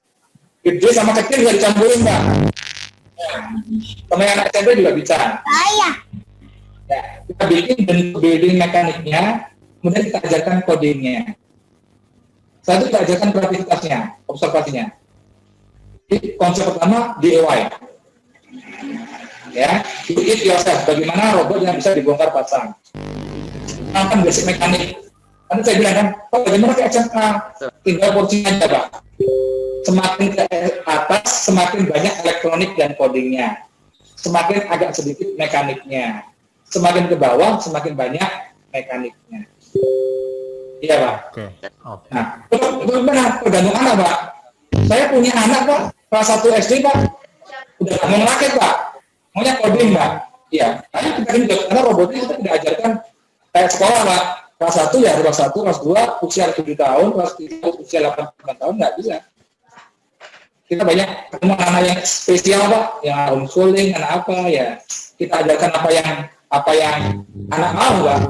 Gede sama kecil bisa dicampurin Pak. Sama yang anak SMP juga bisa. Ya, kita bikin bentuk building mekaniknya, kemudian kita ajarkan codingnya. Satu kita ajarkan kreativitasnya, observasinya. Jadi konsep pertama DIY. Ya, do it yourself. Bagaimana robot yang bisa dibongkar pasang. Kan basic mekanik. Kan saya bilang kan, bagaimana ke SMK? Tinggal porsinya aja Pak. Semakin ke atas, semakin banyak elektronik dan codingnya. Semakin agak sedikit mekaniknya. Semakin ke bawah, semakin banyak mekaniknya. Iya Pak. Oke. Nah, itu benar, tergantung anak Pak. Saya punya anak Pak, kelas 1 SD Pak, udah mau ngerakit Pak, maunya coding Pak. Iya, karena robotnya kita tidak ajarkan kayak sekolah Pak. Kelas 1 ya kelas 1, kelas 2 usia 7 tahun, kelas 3 usia 8 tahun, nggak bisa. Kita banyak ketemu anak yang spesial Pak, yang homeschooling, anak apa ya. Kita ajarkan apa yang anak mau Pak.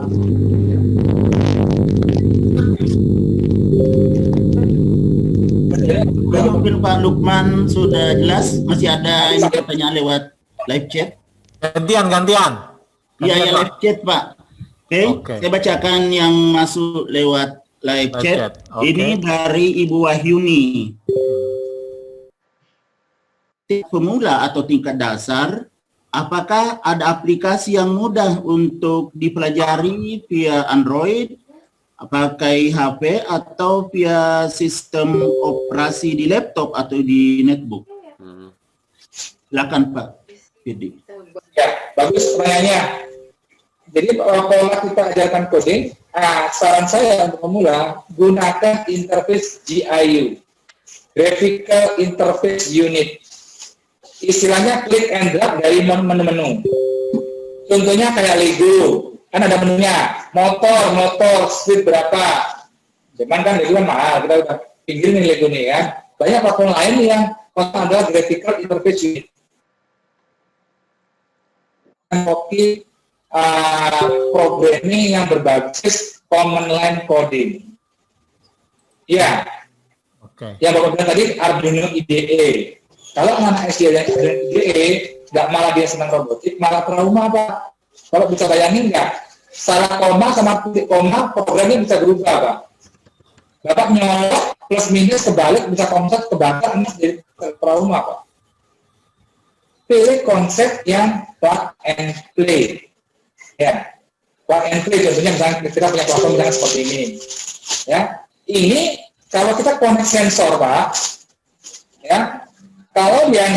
Mungkin Pak Lukman sudah jelas, masih ada yang pertanyaan lewat live chat. Gantian. Iya, live chat Pak. Oke, saya bacakan yang masuk lewat live chat. Oke. Ini dari Ibu Wahyuni. Pemula atau tingkat dasar, apakah ada aplikasi yang mudah untuk dipelajari via Android, pakai HP, atau via sistem operasi di laptop atau di netbook? Silakan Pak Firdi. Ya, bagus pertanyaannya. Jadi kalau kita ajarkan coding, saran saya untuk pemula, gunakan interface GIU, Graphical Interface Unit. Istilahnya click and drag dari menu-menu. Contohnya kayak Lego, kan ada menunya, motor, speed berapa. Cuman kan Lego kan mahal, kita udah pinggirin Lego nih kan. Banyak platform lain yang adalah Graphical Interface Unit. Kopi programming yang berbasis command line coding. Ya, yang Bapak bilang tadi Arduino IDE. Kalau anak SD yang Arduino IDE, nggak malah dia senang robotik, malah trauma Pak. Kalau bisa bayangin nggak, salah koma sama titik koma programnya bisa berubah Pak. Bapak nyolok plus minus kebalik bisa konsep kebakar, ini jadi trauma Pak. Pilih konsep yang plug and play. Ya, plug and play contohnya misalnya kita punya platform misalnya seperti ini. Ya, ini kalau kita connect sensor Pak, ya, kalau dia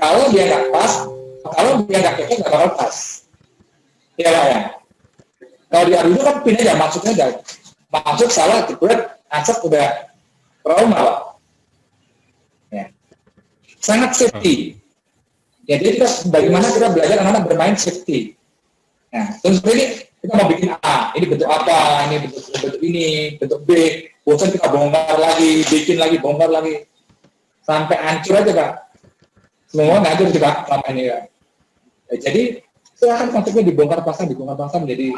kalau dia nggak pas, kalau dia nggak cocok nggak bakal pas. Ya Pak ya. Kalau di Arduino kan pin aja maksudnya aja. Maksud salah jebret, acak udah trauma Pak. Ya. Sangat safety. Ya, jadi bagaimana kita belajar anak-anak bermain safety. Nah, terus ini kita mau bikin A, ini bentuk apa, ini bentuk ini, bentuk B, bosan kita bongkar lagi, bikin lagi, bongkar lagi, sampai hancur aja Pak. Semua ngatur juga selama ini ya. Jadi silahkan konsepnya dibongkar pasang menjadi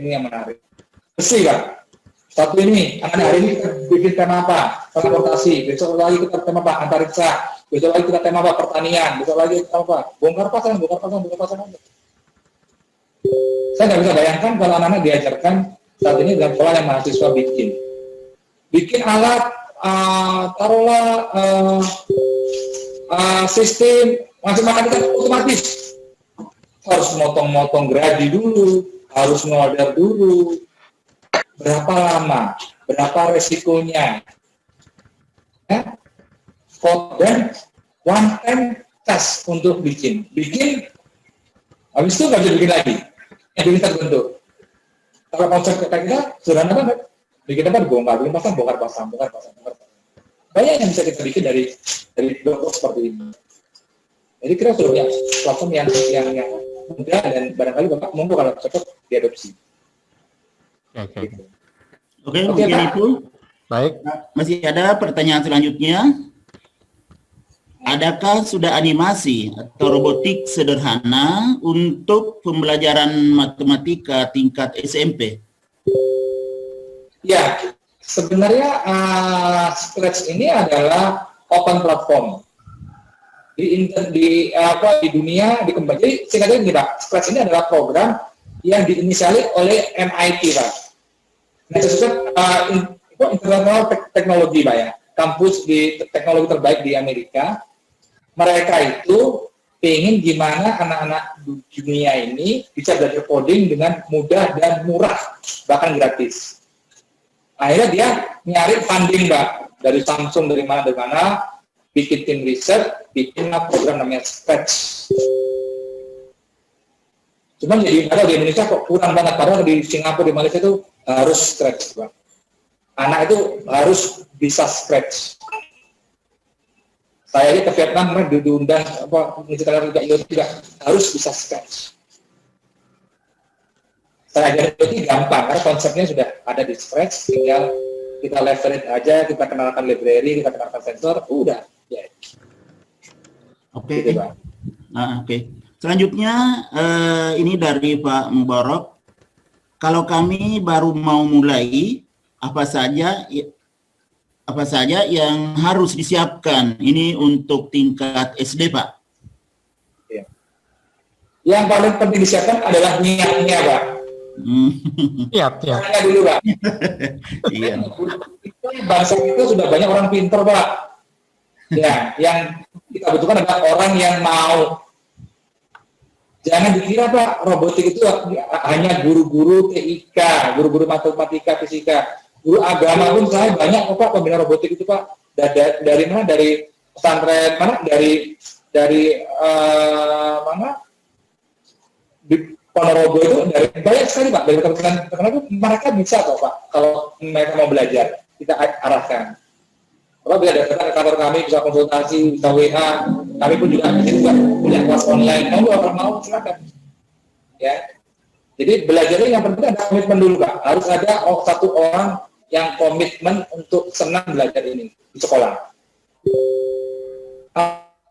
ini yang menarik. Besi Pak. Satu ini, hari ini kita bikin tema apa? Transportasi. Besok lagi kita tema apa? Antariksa. Besok lagi kita tema apa? Pertanian. Besok lagi kita apa? Bongkar pasang aja. Saya nggak bisa bayangkan kalau anak-anak diajarkan saat ini dalam pola yang mahasiswa bikin alat, taruhlah sistem macam-macam otomatis. Harus motong-motong geradi dulu, harus ngorder dulu. Berapa lama? Berapa resikonya? Ya? Dan one time test untuk bikin, habis itu nggak bisa bikin lagi, yang bikin terbentuk. Kalau konsep kayak kita sederhana banget, bikin apa? Bongkar pasang. Banyak yang bisa kita bikin dari blok seperti ini. Jadi kita sudah punya platform yang mudah dan barangkali Bapak monggo kalau cocok diadopsi. Oke, mungkin Pak. Itu. Baik. Masih ada pertanyaan selanjutnya. Adakah sudah animasi atau robotik sederhana untuk pembelajaran matematika tingkat SMP? Ya, sebenarnya Scratch ini adalah open platform. Di dunia dikembangkan. Jadi singkatnya gini Pak, Scratch ini adalah program yang diinisiali oleh MIT Pak. Nah, khususnya international teknologi Pak ya, kampus di teknologi terbaik di Amerika. Mereka itu ingin gimana anak-anak dunia ini bisa belajar coding dengan mudah dan murah, bahkan gratis. Akhirnya dia nyari funding Mbak, dari Samsung, dari mana, bikin tim riset, bikinlah program namanya Scratch. Cuman jadi ada di Indonesia kok kurang banget, padahal di Singapura, di Malaysia itu harus Scratch Mbak. Anak itu harus bisa Scratch. Saya ini ke Vietnam diundang universitas juga harus bisa Scratch. Saya ajarin itu gampang karena konsepnya sudah ada di Scratch, tinggal kita leverage aja, kita kenalkan library, kita kenalkan sensor, udah. Ya. Oke. Gitu, Oke. Selanjutnya ini dari Pak Mubarak. Kalau kami baru mau mulai, apa saja yang harus disiapkan ini untuk tingkat SD, Pak? Ya. Yang paling penting disiapkan adalah niatnya, Pak. Iya, iya. Tanya dulu, Pak. Iya. Bangsa kita sudah banyak orang pinter, Pak. Ya, yang kita butuhkan adalah orang yang mau. Jangan dikira, Pak, robotik itu hanya guru-guru TIK, guru-guru matematika, fisika. Guru agama pun saya banyak kok, Pak, pembina robotik itu, Pak. Dari mana? Dari pesantren mana? Dari mana? Di Ponorogo itu dari banyak sekali, Pak. Dari teman-teman itu mereka bisa kok, Pak. Kalau mereka mau belajar, kita arahkan. Kalau bisa datang ke kantor kami, bisa konsultasi, bisa WA. Kami pun juga punya kelas online. Mau orang mau silakan. Ya. Jadi belajarnya yang penting ada komitmen dulu, Pak. Harus ada satu orang yang komitmen untuk senang belajar ini di sekolah.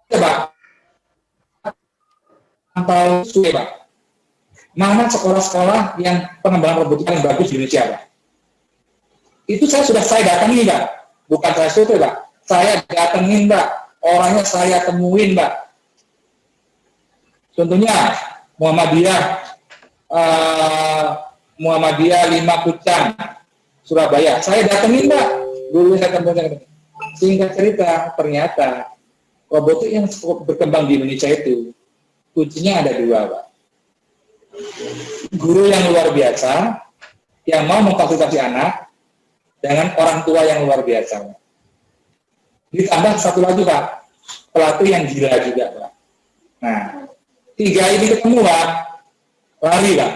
Pak. Atau suwe, Pak. Mana sekolah-sekolah yang pengembangan robotika yang bagus di Indonesia, Pak? Itu saya datangi, Pak. Bukan saya survei, Pak. Saya datengin, Pak. Orangnya saya temuin, Pak. Contohnya Muhammadiyah 5 Kucang, Surabaya. Saya datengin, Pak. Dulu saya temuin. Singkat cerita, ternyata robotik yang berkembang di Indonesia itu kuncinya ada 2, Pak. Guru yang luar biasa, yang mau memfasilitasi anak, dengan orang tua yang luar biasa. Ditambah satu lagi, Pak, pelatih yang gila juga, Pak. Nah, 3 ini ketemu, Pak, lari, Pak.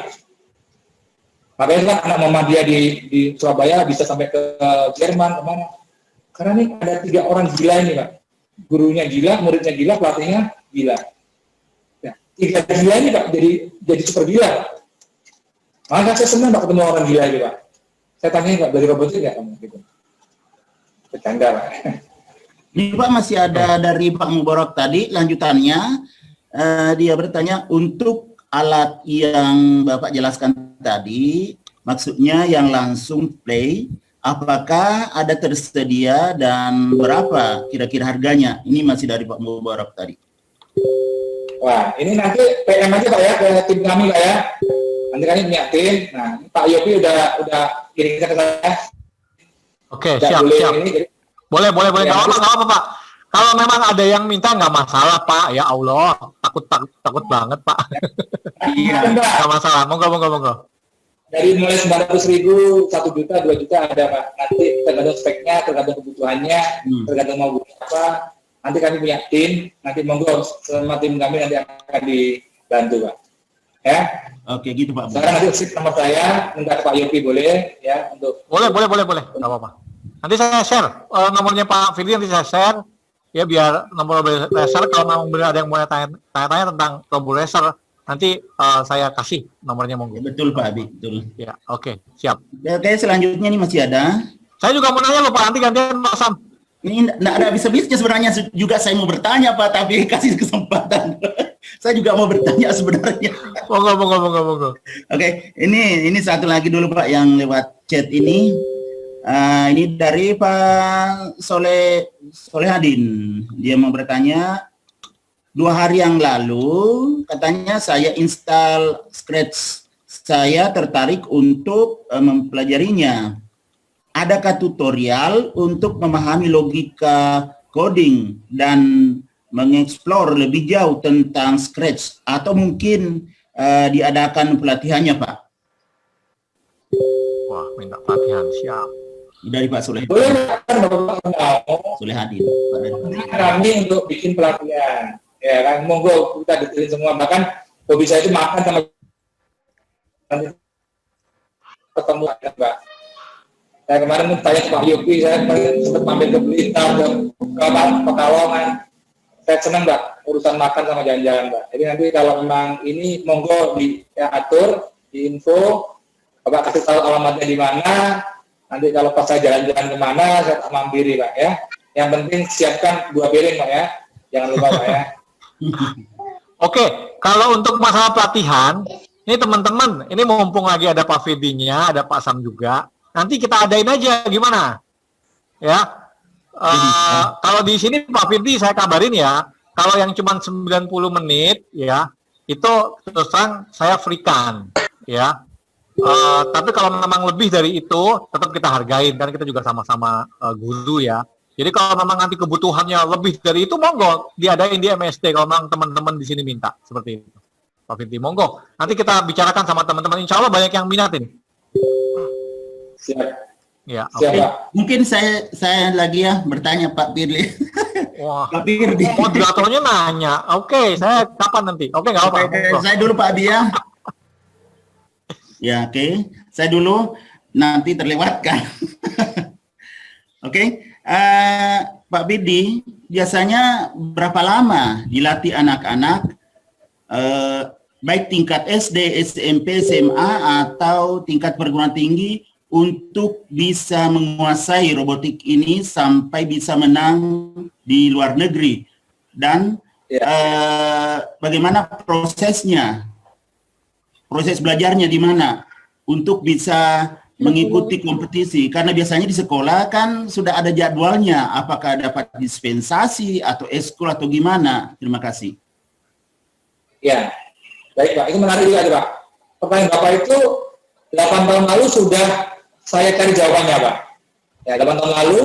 Makanya kan anak Muhammadiyah di Surabaya bisa sampai ke Jerman, kemana. Karena ini ada 3 orang gila ini, Pak. Gurunya gila, muridnya gila, pelatihnya gila. Ya, 3 gila ini, Pak, jadi super gila, Pak. Maka saya senang, Pak, ketemu orang gila ini, Pak. Saya tanya, Pak, dari robotik nggak kamu? Gitu. Bercanda, Pak. Ini Pak masih ada dari Pak Mubarak tadi, lanjutannya. Dia bertanya, untuk alat yang Bapak jelaskan tadi, maksudnya yang langsung play, apakah ada tersedia dan berapa kira-kira harganya? Ini masih dari Pak Mubarak tadi. Wah, ini nanti PM aja, Pak, ya, ke tim kami, Pak, ya. Nanti kami punya tim. Nah, Pak Yopi udah kirimkan ke saya. Oke, siap. Ini, Boleh, ya, nggak apa-apa, Pak. Kalau memang ada yang minta nggak masalah, Pak. Ya Allah, takut banget, Pak. Iya. Nggak masalah, monggo. Dari mulai 900.000, 1 juta, 2 juta ada, Pak. Nanti tergantung speknya, tergantung kebutuhannya, tergantung mau apa. Nanti kami punya tim, nanti monggo sama tim kami nanti akan dibantu, Pak. Ya. Oke, gitu Pak. Sekarang nanti sip nomor saya, minta ke Pak Yopi boleh, ya, untuk. Boleh. Nggak apa-apa. Nanti saya share nomornya Pak Firdi, nanti saya share ya biar nomor Racer. Kalau memang benar ada yang mau tanya-tanya tentang Robo Racer, nanti saya kasih nomornya monggo. Betul Pak Abi, betul. Ya, oke, siap. Oke, selanjutnya ini masih ada. Saya juga mau nanya loh Pak, nanti gantian Pak Sam. Ini nggak ada habis-habisnya sebenarnya, juga saya mau bertanya Pak, tapi kasih kesempatan. Saya juga mau bertanya sebenarnya. Monggo. Oke, ini satu lagi dulu Pak yang lewat chat ini. Ini dari Pak Solehadin. Dia mau bertanya, 2 hari yang lalu katanya saya install Scratch. Saya tertarik untuk mempelajarinya. Adakah tutorial untuk memahami logika coding dan mengeksplor lebih jauh tentang Scratch, atau mungkin diadakan pelatihannya, Pak? Wah, minta pelatihan, siap. Dari Pak Solehadin. Boleh, Bapak Solehadin. Kami untuk bikin pelatihan. Ya kan, monggo kita detailin semua. Bahkan hobi saya itu makan sama ketemu, Pak. Saya kemarin tanya ke Pak Yopi, saya sempat mampir ke Blitar, ke Pekalongan. Saya senang, Mbak, urusan makan sama jalan-jalan, Mbak. Jadi nanti kalau memang ini monggo diatur, diinfo, Bapak kasih tahu alamatnya di mana. Nanti kalau pas saya jalan-jalan kemana, saya tak mampiri, Pak, ya. Yang penting siapkan 2 piring, Pak, ya. Jangan lupa, Pak, ya. Oke, kalau untuk masalah pelatihan, ini teman-teman, ini mumpung lagi ada Pak Firdinya, ada Pak Sam juga. Nanti kita adain aja, gimana? Ya. Kalau di sini Pak Firdi saya kabarin ya, kalau yang cuma 90 menit, ya, itu terus terang saya freekan, ya. Tapi kalau memang lebih dari itu, tetap kita hargain, kan kita juga sama-sama guru ya. Jadi kalau memang nanti kebutuhannya lebih dari itu, monggo diadain di MST kalau memang teman-teman di sini minta seperti itu. Pak Firdi, monggo. Nanti kita bicarakan sama teman-teman. Insya Allah banyak yang minat ini. Siap. Ya, oke. Siap, Pak. Mungkin saya lagi ya bertanya Pak Firly. Wah, Pak Firly. moderatornya nanya. Oke, saya kapan nanti? Oke, nggak apa-apa. Oke, saya dulu Pak Abi ya. Ya, oke. Saya dulu, nanti terlewatkan. Oke. Pak Firdi, biasanya berapa lama dilatih anak-anak, baik tingkat SD, SMP, SMA, atau tingkat perguruan tinggi, untuk bisa menguasai robotik ini sampai bisa menang di luar negeri? Dan bagaimana prosesnya? Proses belajarnya di mana untuk bisa mengikuti kompetisi? Karena biasanya di sekolah kan sudah ada jadwalnya, apakah dapat dispensasi atau eskul atau gimana? Terima kasih. Ya, baik Pak. Itu menarik juga Pak. Pertanyaan Bapak itu 8 tahun lalu sudah saya cari jawabannya Pak. Ya, 8 tahun lalu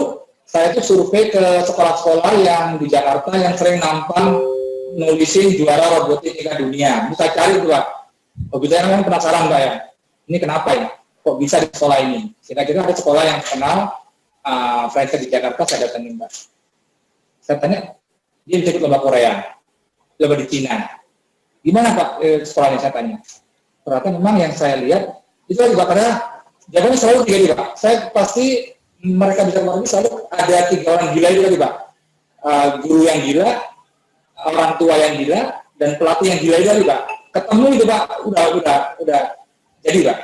saya tuh survei ke sekolah-sekolah yang di Jakarta yang sering nampang nulisin juara robotik tingkat dunia. Bisa cari itu Pak. Oh, bisa kan penasaran Pak ya. Ini kenapa ya? Kok bisa di sekolah ini? Kira-kira ada sekolah yang kenal franchise di Jakarta, saya datangin Pak. Saya tanya, dia bisa ikut lomba Korea, lomba di Cina. Gimana Pak sekolahnya, saya tanya. Ternyata memang yang saya lihat itu juga karena jawabannya selalu 3 Pak. Saya pasti mereka bisa mengerti selalu ada 3 orang gila itu tadi Pak. Guru yang gila, orang tua yang gila, dan pelatih yang gila itu tadi Pak. Ketemu itu Pak, udah jadi Pak.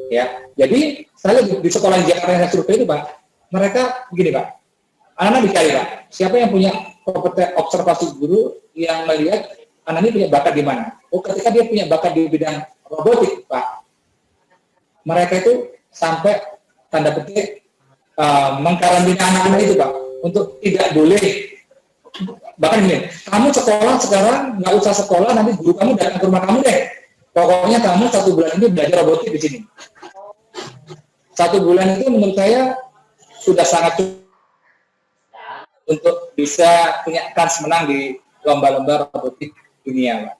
Ya, jadi saya di sekolah di Jakarta yang saya survei itu Pak, mereka begini Pak. Anak-anak dicari Pak. Siapa yang punya kompeten observasi guru yang melihat anak ini punya bakat di mana? Oh, ketika dia punya bakat di bidang robotik, Pak, mereka itu sampai tanda petik mengkarantina anak-anak itu, Pak, untuk tidak boleh. Bahkan ini, kamu sekolah sekarang nggak usah sekolah, nanti guru kamu datang ke rumah kamu deh. Pokoknya kamu 1 bulan ini belajar robotik di sini. 1 bulan itu menurut saya sudah sangat cukup untuk bisa punya kans menang di lomba-lomba robotik dunia, Pak.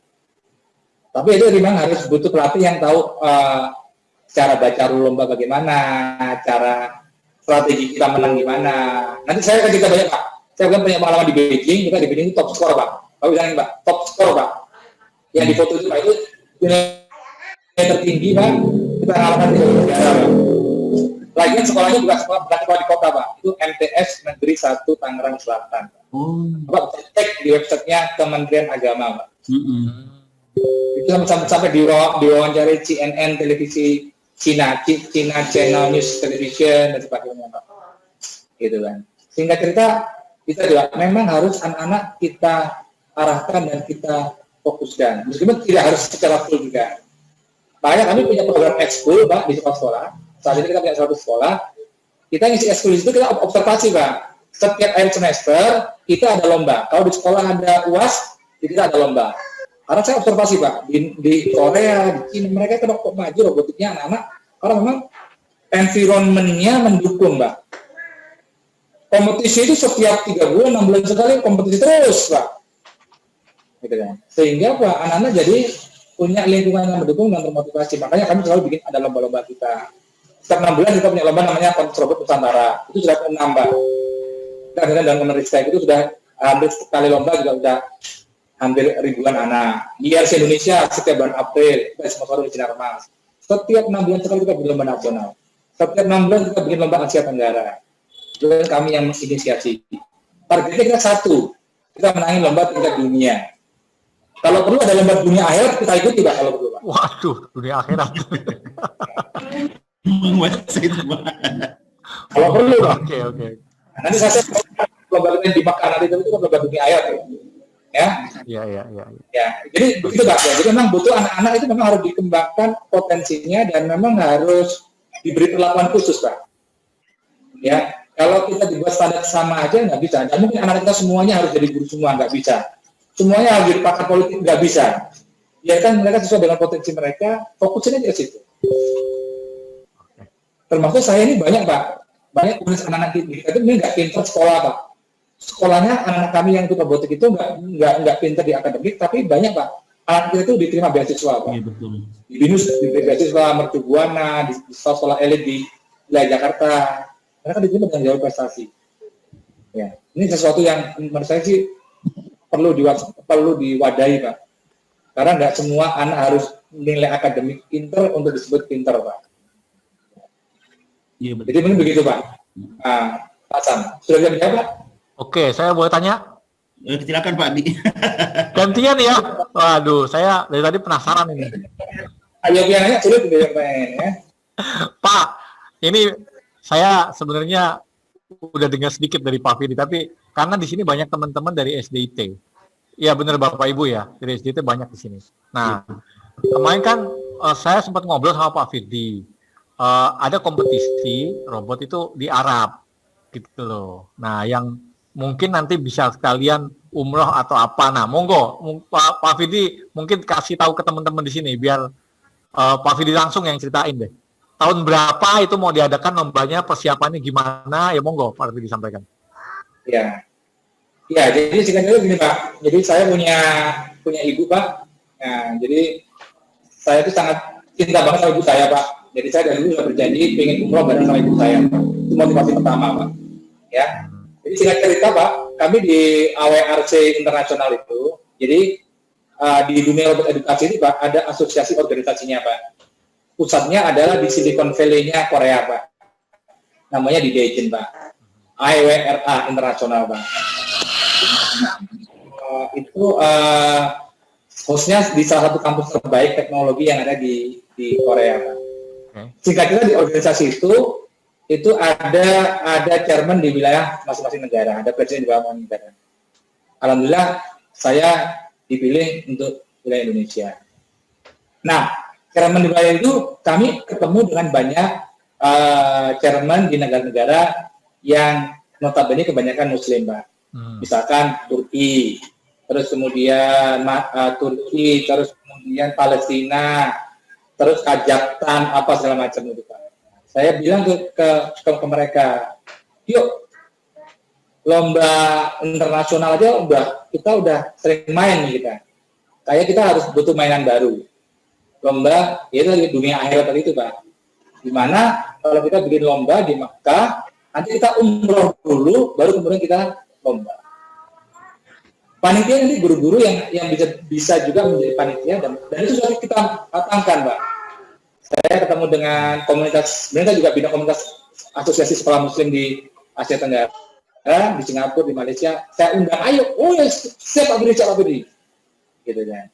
Tapi itu memang harus butuh pelatih yang tahu cara baca rule lomba bagaimana, cara strategi kita menang gimana. Nanti saya akan cerita banyak Pak. Saya kan punya pengalaman di Beijing, kita di Beijing itu top skor Pak. Pak bisa Pak, top skor Pak. Yang di foto itu Pak itu yang tertinggi Pak. Kita ngalaman di negara Pak. Lagian sekolahnya bukan sekolah di kota Pak. Itu MTS Negeri 1 Tangerang Selatan. Pak cek di websitenya Kementerian Agama Pak. Itu sampai diwawancari CNN televisi Cina Channel News Television dan sebagainya Pak. Gitu kan. Singkat cerita kita juga memang harus anak-anak kita arahkan dan kita fokuskan. Meskipun tidak harus secara full juga. Makanya kami punya program ekskul Pak di sekolah. Saat ini kita punya 100 sekolah. Kita ngisi ekskul itu kita observasi Pak. Setiap akhir semester kita ada lomba. Kalau di sekolah ada UAS, kita ada lomba. Karena saya observasi Pak, di Korea, di China, mereka itu kok maju robotiknya anak-anak, karena memang environment-nya mendukung Pak. Kompetisi itu setiap 3 bulan, 6 bulan sekali kompetisi terus Pak. Gitu kan. Sehingga Pak, anak-anak jadi punya lingkungan yang mendukung dan termotivasi. Makanya kami selalu bikin ada lomba-lomba kita. Setiap 6 bulan kita punya lomba namanya Kontes Robot Nusantara. Itu sudah 6 Pak. Kita dalam Kemenristek itu sudah hampir sekali lomba juga sudah hampir ribuan anak. IRC Indonesia setiap bulan April, kita sponsor di Sinar Mas. Setiap 6 bulan sekali kita bikin lomba nasional. Setiap 6 bulan kita bikin lomba Asia Tenggara. Dan kami yang menginisiasi. Targetnya kita 1, kita menangin lomba tingkat dunia. Kalau perlu ada lomba dunia akhirat, kita ikuti Pak kalau perlu Pak. Waduh, dunia akhirat. Kalau perlu Pak. Oke. Nanti saya lomba di Makkah nanti itu lomba dunia akhirat ya. Ya. Ya, jadi begitu Pak. Ya. Jadi memang butuh anak-anak itu memang harus dikembangkan potensinya dan memang harus diberi perlakuan khusus Pak. Ya, kalau kita dibuat standar sama aja nggak bisa. Nggak mungkin anak kita semuanya harus jadi guru semua, nggak bisa. Semuanya harus jadi pakar politik, nggak bisa. Ya kan mereka sesuai dengan potensi mereka, fokusnya di situ. Termasuk saya ini banyak Pak, banyak tulis anak-anak kita itu nggak pintar sekolah Pak. Sekolahnya anak-anak kami yang ikut robotik itu nggak pintar di akademik, tapi banyak Pak. Anak kita itu diterima beasiswa Pak. Iya betul. Di BINUS diberi beasiswa, Mercu Buana, di sekolah elit di wilayah Jakarta. Mereka diterima dengan jalur prestasi. Ya, ini sesuatu yang menurut saya sih perlu diwadahi Pak. Karena nggak semua anak harus nilai akademik pintar untuk disebut pintar Pak. Iya betul. Jadi mungkin begitu Pak. Pak Sam, sudah bisa menjawab Pak? Oke, saya boleh tanya? Silakan Pak Di. Gantian ya. Waduh, saya dari tadi penasaran ini. Ayo yang nanya sulit ya Pak. Pak, ini saya sebenarnya udah dengar sedikit dari Pak Firdi, tapi karena di sini banyak teman-teman dari SDIT. Iya benar Bapak Ibu ya, dari SDIT banyak di sini. Nah, kemarin kan saya sempat ngobrol sama Pak Firdi. Ada kompetisi robot itu di Arab, gitu loh. Nah, yang mungkin nanti bisa sekalian umroh atau apa. Nah, monggo Pak Firdi mungkin kasih tahu ke teman-teman di sini biar Pak Firdi langsung yang ceritain deh. Tahun berapa itu mau diadakan lombanya, persiapannya gimana? Ya monggo Pak Firdi sampaikan. Ya, jadi singkatnya gini Pak. Jadi saya punya ibu Pak. Nah, jadi saya itu sangat cinta banget sama ibu saya Pak. Jadi saya dari dulu sudah berjanji pengen umroh bareng sama ibu saya Pak. Itu motivasi pertama Pak. Ya. Jadi singkat cerita Pak, kami di AWRC Internasional itu, jadi di dunia robot edukasi ini Pak, ada asosiasi organisasinya Pak. Pusatnya adalah di Silicon Valley-nya Korea Pak. Namanya di Daejeon Pak. AWRA Internasional Pak. Itu hostnya di salah satu kampus terbaik teknologi yang ada di Korea Pak. Singkatnya di organisasi itu ada chairman di wilayah masing-masing negara, ada presiden di bawah negara. Alhamdulillah saya dipilih untuk wilayah Indonesia. Nah, chairman di wilayah itu kami ketemu dengan banyak chairman di negara-negara yang notabene kebanyakan Muslim, Pak. Misalkan Turki, terus kemudian Turki, terus kemudian Palestina, terus Kazakhstan, apa segala macam itu, Pak. Saya bilang ke mereka, yuk lomba internasional aja kita udah sering main nih kita. Kayak kita harus butuh mainan baru. Lomba itu di dunia akhirat tadi itu Pak. Dimana kalau kita bikin lomba di Makkah, nanti kita umroh dulu, baru kemudian kita lomba. Panitia nanti guru-guru yang bisa juga menjadi panitia dan itu sudah kita matangkan Pak. Saya ketemu dengan komunitas, sebenarnya juga bidang komunitas asosiasi sekolah muslim di Asia Tenggara, di Singapura, di Malaysia. Saya undang, ayo, oh ya siap Pak Budi, gitu kan.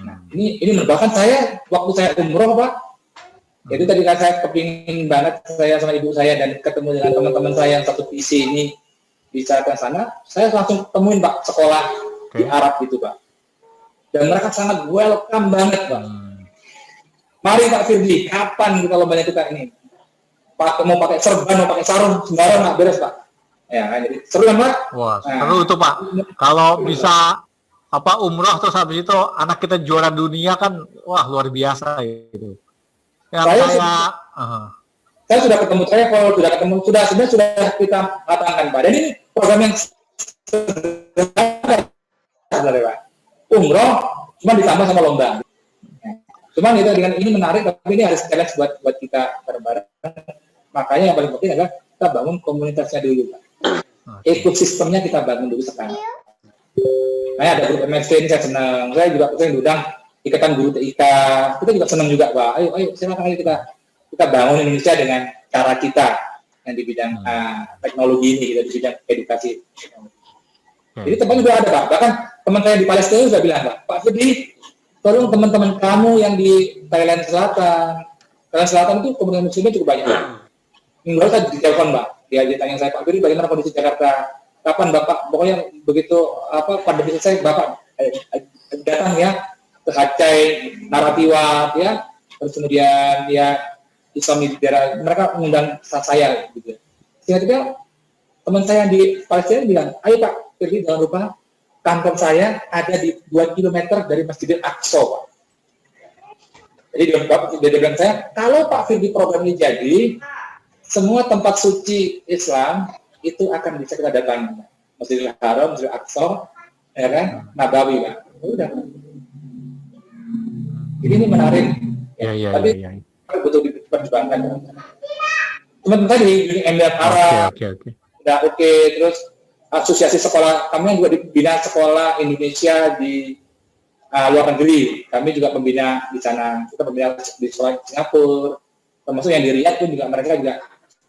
Nah, ini merupakan saya waktu saya umroh Pak. Itu tadi kan saya kepingin banget saya sama ibu saya dan ketemu dengan teman-teman saya yang satu visi ini bisa ke sana. Saya langsung temuin Pak sekolah di Arab gitu Pak. Dan mereka sangat welcome banget Pak. Mari Pak Firdi, kapan kita lombanya kita ini? Pak mau pakai serban, mau pakai sarung, sembarang nggak beres Pak. Ya, jadi seru kan Pak? Wah, seru itu Pak. Kalau bisa umroh terus habis itu anak kita juara dunia kan, wah luar biasa gitu. Ya, saya sudah ketemu sebenarnya sudah kita matangkan Pak. Dan ini program yang sebenarnya Pak. Umroh cuma ditambah sama lomba. Cuman itu dengan ini menarik, tapi ini harus challenge buat kita bareng-bareng. Makanya yang paling penting adalah kita bangun komunitasnya dulu, Pak. Ekosistemnya kita bangun dulu sekarang. Nah, ada grup MST ini saya senang. Saya juga sering diundang Ikatan Guru TIK. Kita juga senang juga, Pak. Ayo silakan kita bangun Indonesia dengan cara kita yang di bidang teknologi ini, gitu, di bidang edukasi. Jadi tempat juga ada, Pak. Bahkan teman saya di Palestina sudah bilang, Pak Firdi, tolong teman-teman kamu yang di Thailand Selatan itu komunitas muslimnya cukup banyak. Minggu lalu saya ditelepon Mbak, dia tanya saya Pak Firdi bagaimana kondisi Jakarta, kapan Bapak, pokoknya begitu pandemi selesai Bapak datang ya ke Aceh, Naratiwat ya, terus kemudian ya Islam di daerah, mereka mengundang saya gitu. Sehingga teman saya di Palestina bilang, ayo Pak Firdi jangan lupa kantor saya ada di 2 km dari Masjidil Aqsa, Pak. Jadi dia bilang saya, kalau Pak Firdi program ini jadi, semua tempat suci Islam itu akan bisa kita datangi. Masjidil Haram, Masjidil Aqsa, ya kan, Nabawi, Pak. Udah. Ini menarik. Tapi betul diperjuangkan. Teman-teman tadi, Emirat Arab, udah oke. Terus asosiasi sekolah, kami juga dibina sekolah Indonesia di luar negeri. Kami juga pembina di sana. Kita pembina di sekolah Singapura, termasuk yang di Riyadh pun juga mereka juga.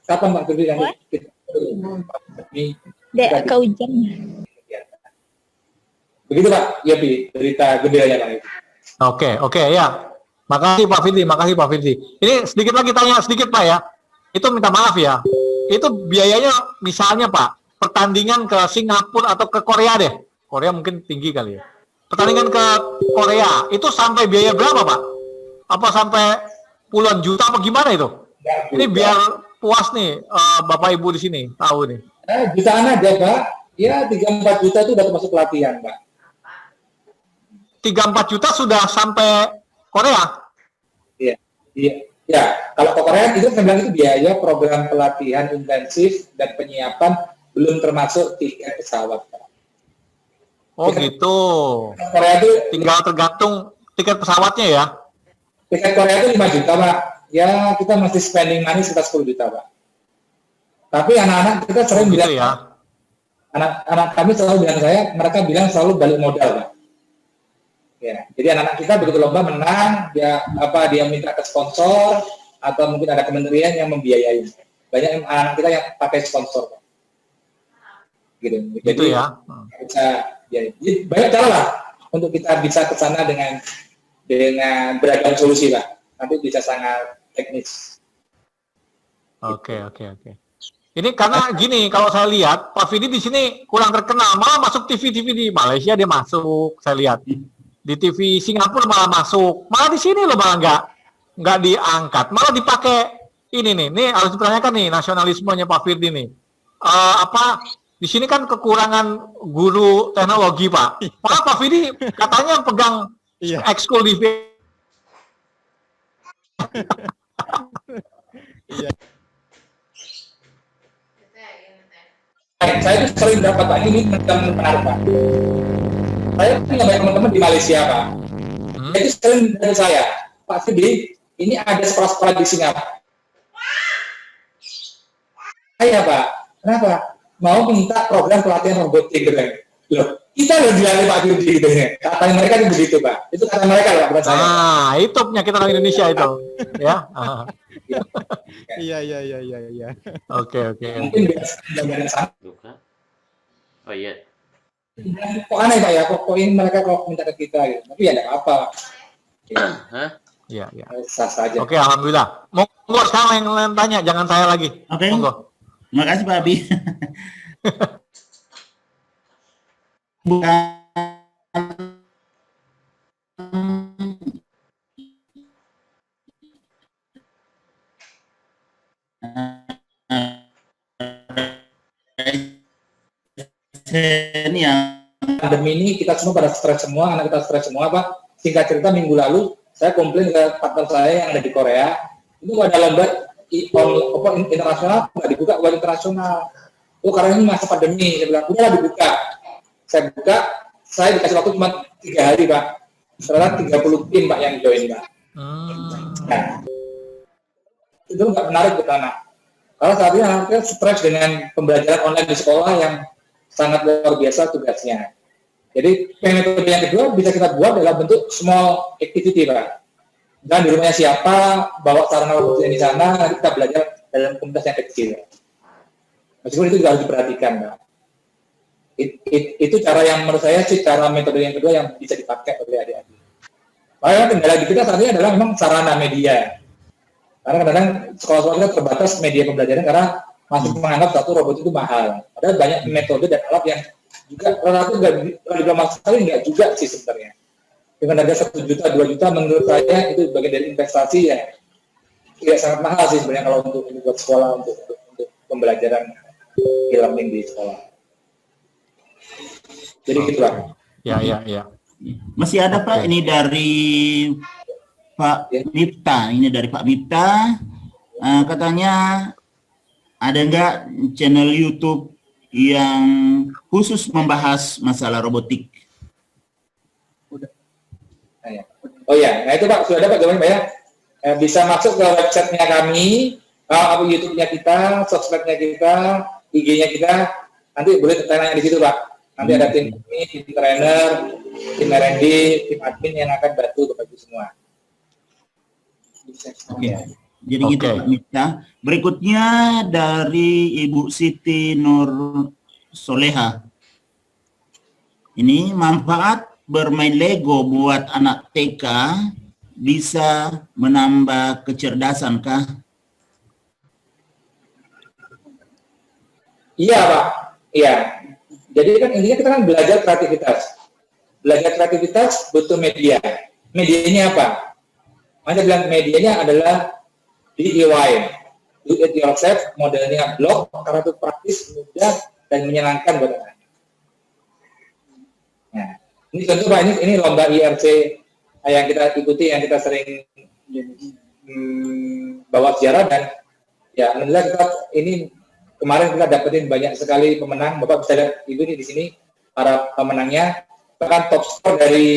Kapan Pak Firdi yang kita Dek, hujan. Begitu Pak, ya Pi, berita gedenya Pak. Oke, ya. Makasih Pak Firdi. Ini sedikit lagi tanya sedikit Pak ya. Itu minta maaf ya. Itu biayanya misalnya Pak, pertandingan ke Singapura atau ke Korea deh. Korea mungkin tinggi kali ya. Pertandingan ke Korea, itu sampai biaya berapa Pak? Apa sampai puluhan juta apa gimana itu? Ini biar puas nih Bapak Ibu di sini tahu nih. Jutaan aja Pak. Ya 3-4 juta itu udah termasuk pelatihan Pak. 3-4 juta sudah sampai Korea? Iya. Ya, kalau ke Korea itu saya bilang itu biaya program pelatihan intensif dan penyiapan belum termasuk tiket pesawat, Pak. Oh tiket, gitu. Korea itu tinggal tergantung tiket pesawatnya ya? Tiket Korea itu 5 juta, Pak. Ya, kita masih spending money sekitar 10 juta, Pak. Tapi anak-anak kita sering bilang, ya? Anak-anak kami selalu bilang mereka bilang selalu balik modal, Pak. Ya, jadi anak-anak kita begitu lomba menang, dia minta ke sponsor atau mungkin ada kementerian yang membiayai. Banyak anak kita yang pakai sponsor, Pak. Gitu. Jadi ya. Jadi banyak cara lah untuk kita bisa ke sana dengan beragam solusi, Pak. Nanti bisa sangat teknis. Oke. Ini karena gini, kalau saya lihat Pak Firdi di sini kurang terkenal, malah masuk TV di Malaysia dia masuk, saya lihat. Di TV Singapura malah masuk, malah di sini loh malah nggak diangkat, malah dipakai ini nih harus dipertanyakan nih nasionalismenya Pak Firdi nih. Di sini kan kekurangan guru teknologi Pak. Malah Pak Firdi katanya pegang ekskul di Saya itu sering dapat Pak, ini menarik Pak. Saya punya banyak teman-teman di Malaysia, Pak. Jadi sering dari saya, Pak Firdi, ini ada sekolah-sekolah di Singapura. Saya, Pak, kenapa? Mau minta program pelatihan robotik, gitu. Loh, kita loh dilalui Pak Firdi, gitu ya. Kata mereka itu begitu, Pak. Itu kata mereka loh, bukan saya. Itu penyakit orang Indonesia itu, ya. Iya. Oke. Mungkin biasa sana. Oh iya. Kok aneh Pak ya, kok ini mereka kok minta ke kita gitu. Tapi ya enggak apa. Iya. Sah saja. Oke, alhamdulillah. Monggo sekarang yang lain tanya, jangan saya lagi. Oke. Monggo. Terima kasih Pak Abi. Bukan yang pandemi ini kita semua pada stres semua, anak kita stres semua Pak. Singkat cerita minggu lalu saya komplain ke partner saya yang ada di Korea, itu ada lomba internasional nggak dibuka buat internasional. Oh karena ini masa pandemi, saya bilang udahlah dibuka. Saya buka, saya dikasih waktu cuma 3 hari Pak. Ternyata 30 tim Pak yang join Pak. Nah, itu nggak menarik buat anak. Karena saat ini anaknya stres dengan pembelajaran online di sekolah yang sangat luar biasa tugasnya. Jadi metode yang kedua bisa kita buat dalam bentuk small activity Pak. Dan di rumahnya siapa, bawa sarana robotnya di sana, nanti kita belajar dalam komunitas yang kecil. Meskipun itu juga harus diperhatikan Pak. Itu cara yang menurut saya sih cara metode yang kedua yang bisa dipakai oleh adik-adik. Makanya kendala di kita saat ini adalah memang sarana media. Karena kadang-kadang sekolah-sekolah kita terbatas media pembelajaran karena masih menganggap satu robot itu mahal. Ada banyak metode dan alat yang juga relatif nggak mahal sekali, nggak juga sih sebenarnya. Dengan harga 1 juta, 2 juta menurut saya itu bagian dari investasi yang tidak sangat mahal sih sebenarnya kalau untuk buat sekolah untuk pembelajaran e-learning di sekolah. Jadi gitu Pak. Ya. Masih ada Pak ini dari Pak Miftah, ini dari Pak Miftah. Katanya ada enggak channel YouTube yang khusus membahas masalah robotik? Oh ya, nah itu Pak, sudah ada Pak jawabannya Pak ya. Bisa masuk ke websitenya kami, YouTube-nya kita, sosmednya kita, IG-nya kita, nanti boleh tanya di situ Pak. Nanti ada tim kami, tim trainer, tim R&D, tim admin yang akan bantu Bapak Ibu semua. Oke. Jadi gitu Pak Miftah. Berikutnya dari Ibu Siti Nur Soleha. Ini manfaat bermain Lego buat anak TK bisa menambah kecerdasan kah? Iya Pak, iya. Jadi kan intinya kita kan belajar kreativitas. Belajar kreativitas butuh media. Medianya apa? Makanya bilang medianya adalah DIY, do it yourself, modelnya blog, karena itu praktis, mudah, dan menyenangkan buat anak. Nah, ini tentu Pak, ini lomba IRC yang kita ikuti, yang kita sering bawa sejarah, dan ya alhamdulillah kita ini kemarin kita dapetin banyak sekali pemenang. Bapak bisa lihat Ibu nih di sini para pemenangnya, bahkan top score dari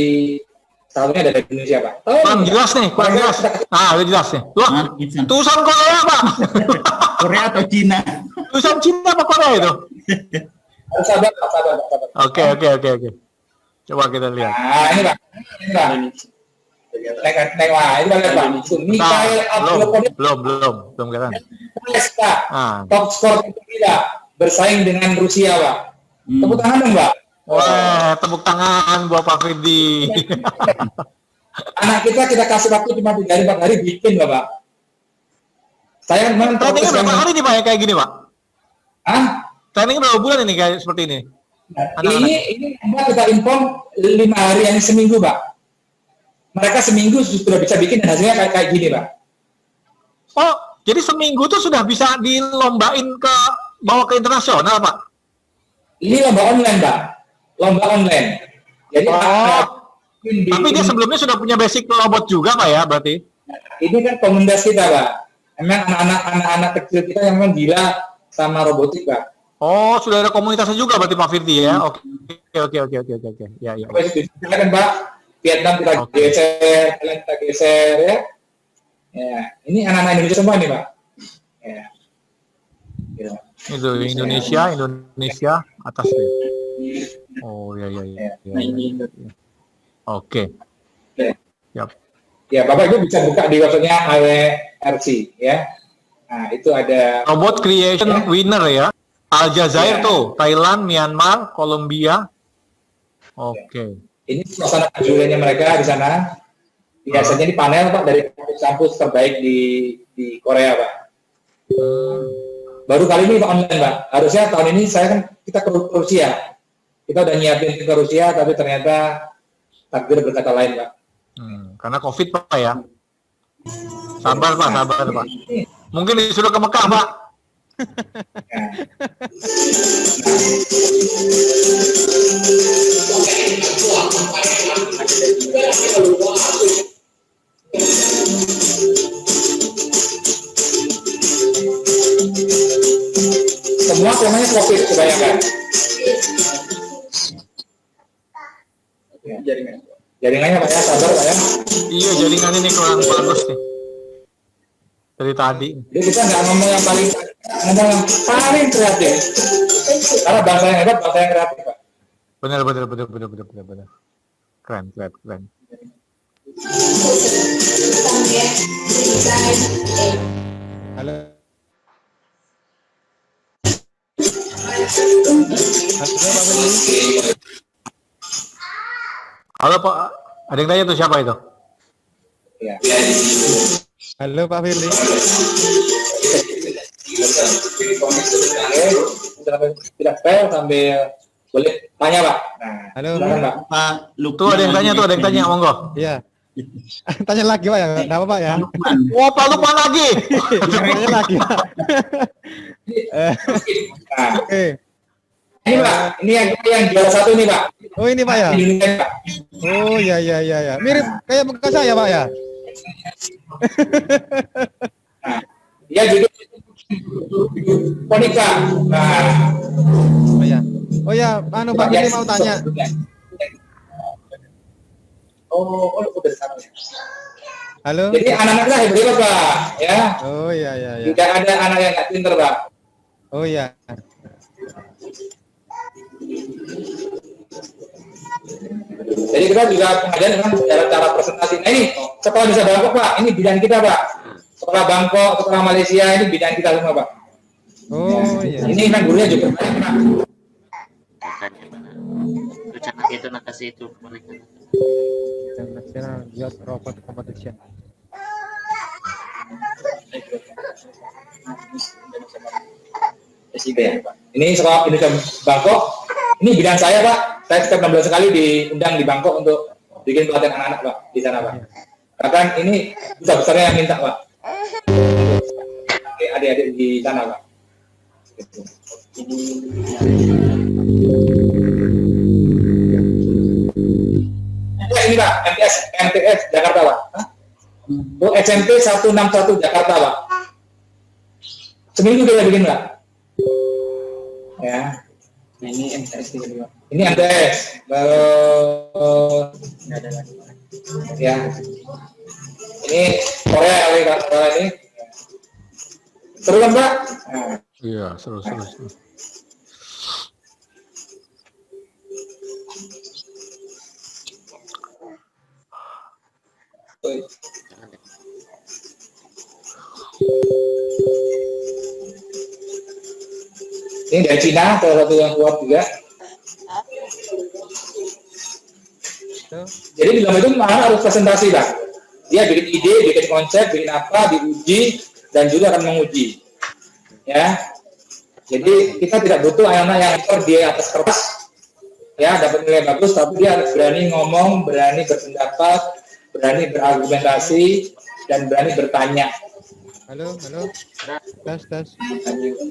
satunya dari Indonesia Pak. Kurang jelas nih, kurang jelas. Udah jelas nih. Wah, tulisan Korea Pak. Korea atau Cina? Tulisan Cina apa Korea itu? Sabar. Oke. Coba kita lihat. Nah, ini Pak. Ini Pak. Wah, ini Pak. Mikhail Abdulkodir. Belum kelihatan. Top skor kita bersaing dengan Rusia Pak. Tepuk tangan dong Pak. Wah, tepuk tangan buat Pak Firdi. Anak kita kasih waktu cuma 3 hari 4 hari bikin Bapak. Saya memang trainingnya berapa hari nih Pak ya kayak gini Pak? Training berapa bulan ini kayak seperti ini? Ini kita inform 5 hari yang seminggu Pak. Mereka seminggu sudah bisa bikin dan hasilnya kayak gini Pak. Oh, jadi seminggu tuh sudah bisa dilombain bawa ke internasional Pak? Ini lomba online Pak. Lomba online. Jadi tapi dia sebelumnya sudah punya basic robot juga Pak ya berarti? Ini kan komunitas kita Pak. Memang anak-anak kecil kita yang memang gila sama robotik Pak. Oh, sudah ada komunitasnya juga berarti Pak Firdi ya? Oke. Ya. Silakan Pak. Vietnam kita geser, Thailand kita geser ya. Ya, ini anak-anak Indonesia semua nih Pak. Ya. Itu Indonesia atas ya. Oh ya. Oke. Siap. Ya, Bapak Ibu bisa buka di websitenya AWRC ya. Nah, itu ada Robot Creation Winner ya. Aljazair tuh, Thailand, Myanmar, Kolombia. Oke. Ini suasana jualannya mereka di sana. Biasanya di panel Pak dari kampus terbaik di Korea Pak. Baru kali ini online Pak. Harusnya tahun ini kita ke Rusia. Kita udah nyiapin ke Rusia, tapi ternyata takdir berkata lain Pak. Karena COVID Pak ya. Sabar Pak. Mungkin disuruh ke Mekah Pak. Semua temanya COVID kebanyakan. Jaringannya Pak ya, sabar Pak ya. Iya, jaringan ini kurang bagus nih. Dari tadi. Jadi kita nggak ngomong yang paling kreatif. Karena bangsa yang hebat, bangsa yang kreatif Pak. Benar. Keren. Halo Pak, ada yang tanya tuh siapa itu? Ya. Halo Pak Firly. Tidak fail sambil boleh tanya Pak. Nah, halo Pak Lukman. Tuh ada yang tanya, monggo. Iya. Tanya lagi Pak ya, enggak apa-apa ya. Wah, Pak Lukman lagi. Tanya lagi Pak. Oke. Ini Pak, ini yang juara 1 nih Pak. Oh ini Pak ya. Oh iya. Mirip kayak muka saya Pak ya. Nah, dia juga Monica. Nah, Oh ya, anu Pak Firly mau tanya. Oh, udah sana. Halo. Jadi anak-anaknya hebat Pak, ya. Oh iya. Tidak ada anak yang nggak pinter Pak. Oh iya. Jadi kita juga pengajian dengan cara presentasi. Nah ini sekolah bisa Bangkok Pak, ini bidang kita Pak. Sekolah Bangkok, sekolah Malaysia ini bidang kita semua Pak. Oh ya. iya. Ini kan gurunya juga banyak Pak. Makanya mana? Rencana itu nak kasih itu mereka. National Youth Robot Competition. SIB ya Pak. Ini sekolah Indonesia Bangkok. Ini bidang saya Pak. Saya setiap 6 bulan sekali diundang di Bangkok untuk bikin pelatihan anak-anak Pak di sana Pak. Bahkan ini besar-besarnya yang minta Pak. Adik-adik di sana Pak. Ini Pak, MTS Jakarta Pak. Oh, SMP 161 Jakarta Pak. Seminggu kita bikin Pak. Ya. Ini MTS juga. Ini MTS. Nggak ada lagi. Ya. Ini Korea Korea ini. Seru kan Pak? Nah. Iya, seru. Ini dari Cina, salah satu yang kuat juga. Jadi di dalam itu anak harus presentasi Pak. Dia bikin ide, bikin konsep, bikin apa, diuji, dan juga akan menguji. Ya. Jadi kita tidak butuh anak-anak yang dia atas kertas, ya dapat nilai bagus, tapi dia harus berani ngomong, berani berpendapat, berani berargumentasi, dan berani bertanya. Halo. Tes. Halo.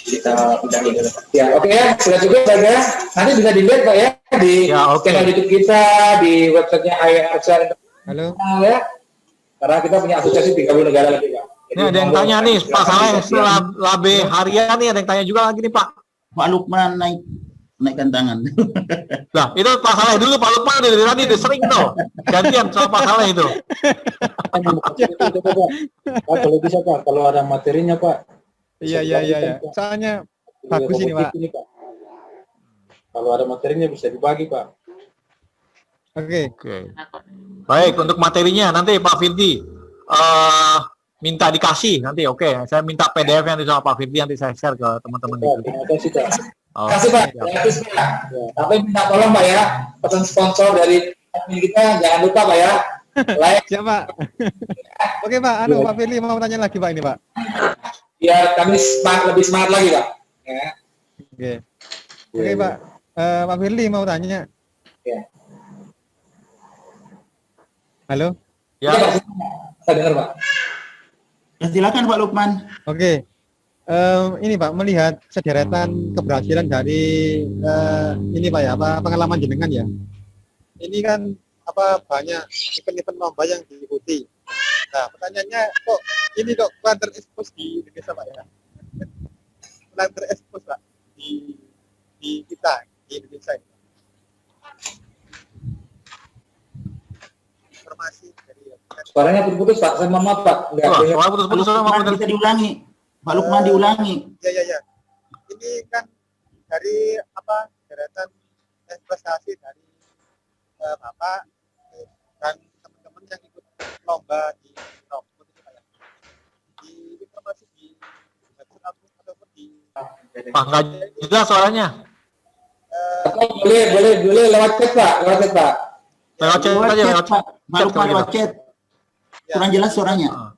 Kita udah dulu. Ya, oke ya, sudah cukup saja. Nanti bisa dilihat Pak ya di channel YouTube kita, di websitenya IRC. Halo. Ya. Karena kita punya asosiasi 30 negara lebih Pak. Ini ada yang tanya nih, Pak Saleh, labe harian nih, ada yang tanya juga lagi nih Pak. Pak Lukman naikkan tangan. Lah, itu Pak Saleh dulu, Pak Lukman dari tadi udah sering tuh. Gantian sama Pak Saleh itu. Pak, kalau bisa Pak, kalau ada materinya Pak. Iya. Soalnya bagus ini Pak. Kalau ada materinya bisa dibagi Pak. Oke. Baik, untuk materinya nanti Pak Firdi minta dikasih nanti. Oke, saya minta PDF yang sama Pak Firdi, nanti saya share ke teman-teman di grup. Terima kasih Pak. Terima kasih Pak. Tapi minta tolong Pak ya, pesan sponsor dari admin kita jangan lupa Pak ya. Like. Siapa? Oke Pak, Pak Firly mau tanya lagi Pak ini Pak. Biar kami lebih semangat lagi Pak. Ya. Oke Pak, Pak Firly mau tanya. Ya. Halo. Ya. Saya dengar Pak. Silakan Pak Lukman. Oke. Ini Pak, melihat sederetan keberhasilan dari ini Pak ya, pengalaman jenengan ya. Ini kan banyak event-event lomba yang diikuti. Nah, pertanyaannya kok ini kok kurang terekspos di Indonesia Pak ya? Kurang terekspos Pak di kita di Indonesia ini. Informasi dari suaranya putus-putus Pak, saya maaf Pak. Suara putus-putus Bisa diulangi. Pak Lukman diulangi. Ya. Ini kan dari deretan prestasi dari Bapak dan teman-teman yang ikut lomba di Robot itu kayak di informasi di website ataupun di nggak jelas suaranya. Boleh lewat chat Pak, Lewat chat aja, lewat chat. Pak Lukman lewat chat. Kurang jelas suaranya.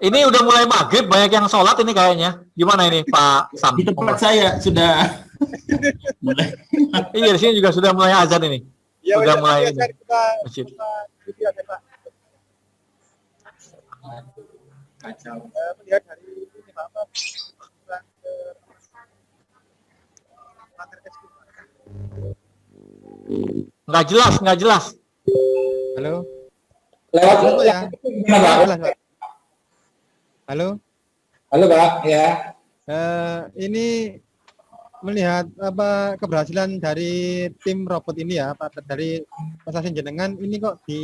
Ini udah mulai maghrib, banyak yang sholat ini kayaknya. Gimana ini Pak Sam? Di tempat saya sudah mulai. Iya, di sini juga sudah mulai azan ini. Ya, sudah mulai masjid. Kacau. Melihat dari ini Pak Nggak jelas. Halo. Lewat Halo, Pak, ya. gimana, Pak? Jelas, Pak. Halo. Halo, Pak. Ya. Ini melihat keberhasilan dari tim robot ini ya, Pak, dari Mas jenengan ini kok di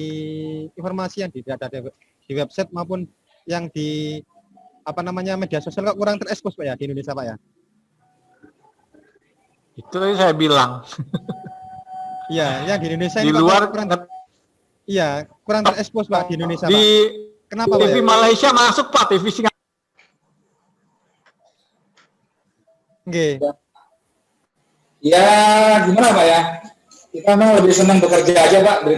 informasi yang ada di website maupun yang di media sosial kok kurang terekspos Pak ya di Indonesia, Pak ya. Itu tadi saya bilang. Iya, yang di Indonesia Di ini luar kurang terekspos Pak di Indonesia, di Pak. Kenapa Pak? TV Ya? Malaysia masuk Pak, TV Singapura. Nggih. Ya, gimana Pak ya? Kita memang lebih senang bekerja aja Pak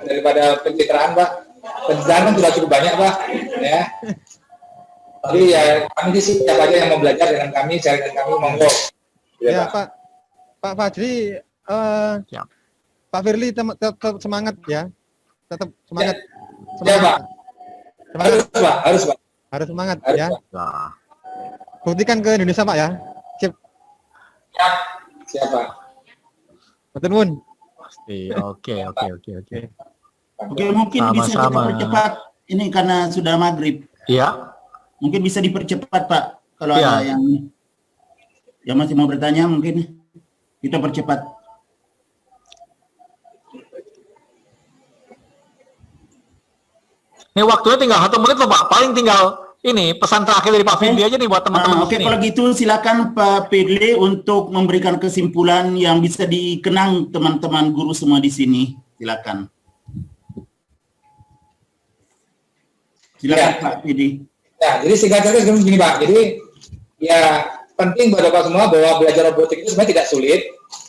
daripada pencitraan Pak. Pencitraan kan sudah cukup banyak Pak, ya. Tapi ya kami sih siapa aja yang mau belajar dengan kami, share dengan kami, monggo. Ya Pak Fajri, Pak Firly tetap semangat ya, tetap semangat. Ya Pak. Harus Pak. Harus semangat Harus, ya. Pak. Buktikan ke Indonesia Pak ya. Ya, siapa? Betul Mun. Pasti. Oke. Oke, mungkin bisa kita Sama-sama. percepat ini karena sudah maghrib. Iya. Mungkin bisa dipercepat Pak. Kalau Iya. ada yang masih mau bertanya mungkin kita percepat. Ini waktunya tinggal 1 menit loh Pak. Paling tinggal ini pesan terakhir dari Pak Firly aja nih buat teman-teman Oke, sini. kalau gitu silakan Pak Firly untuk memberikan kesimpulan yang bisa dikenang teman-teman guru semua di sini. Silakan. Silakan Ya. Pak Firly. Ya, jadi singkatnya begini Pak. Jadi ya penting buat Bapak semua bahwa belajar robotik itu sebenarnya tidak sulit,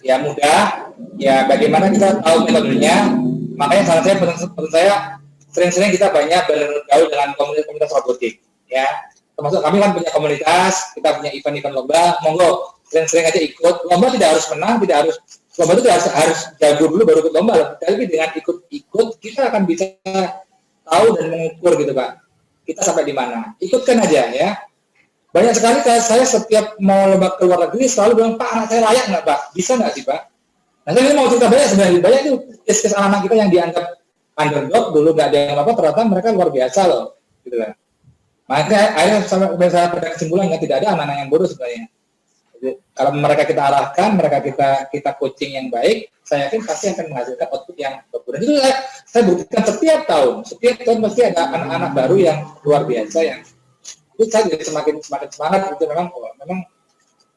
ya mudah. Ya bagaimana kita tahu metodenya. Makanya saran saya sering-sering kita banyak bergaul dengan komunitas robotik. Ya, termasuk kami kan punya komunitas, kita punya event-event lomba, monggo sering-sering aja ikut. Lomba tidak harus menang, lomba itu harus jago dulu baru ikut lomba. Tapi dengan ikut kita akan bisa tahu dan mengukur gitu Pak. Kita sampai di mana? Ikutkan aja ya. Banyak sekali saya setiap mau lomba ke luar negeri selalu bilang, Pak anak saya layak nggak Pak? Bisa nggak sih Pak? Nah saya mau cerita banyak sebenarnya. Banyak itu kes anak-anak kita yang dianggap underdog dulu nggak ada yang apa, ternyata mereka luar biasa loh. Gitu kan. Makanya akhirnya saya pada kesimpulannya tidak ada anak-anak yang bodoh sebenarnya. Jadi, kalau mereka kita arahkan, mereka kita coaching yang baik, saya yakin pasti akan menghasilkan output yang bagus. Dan itu saya buktikan setiap tahun pasti ada anak-anak baru yang luar biasa yang itu saya jadi semakin semangat. Itu memang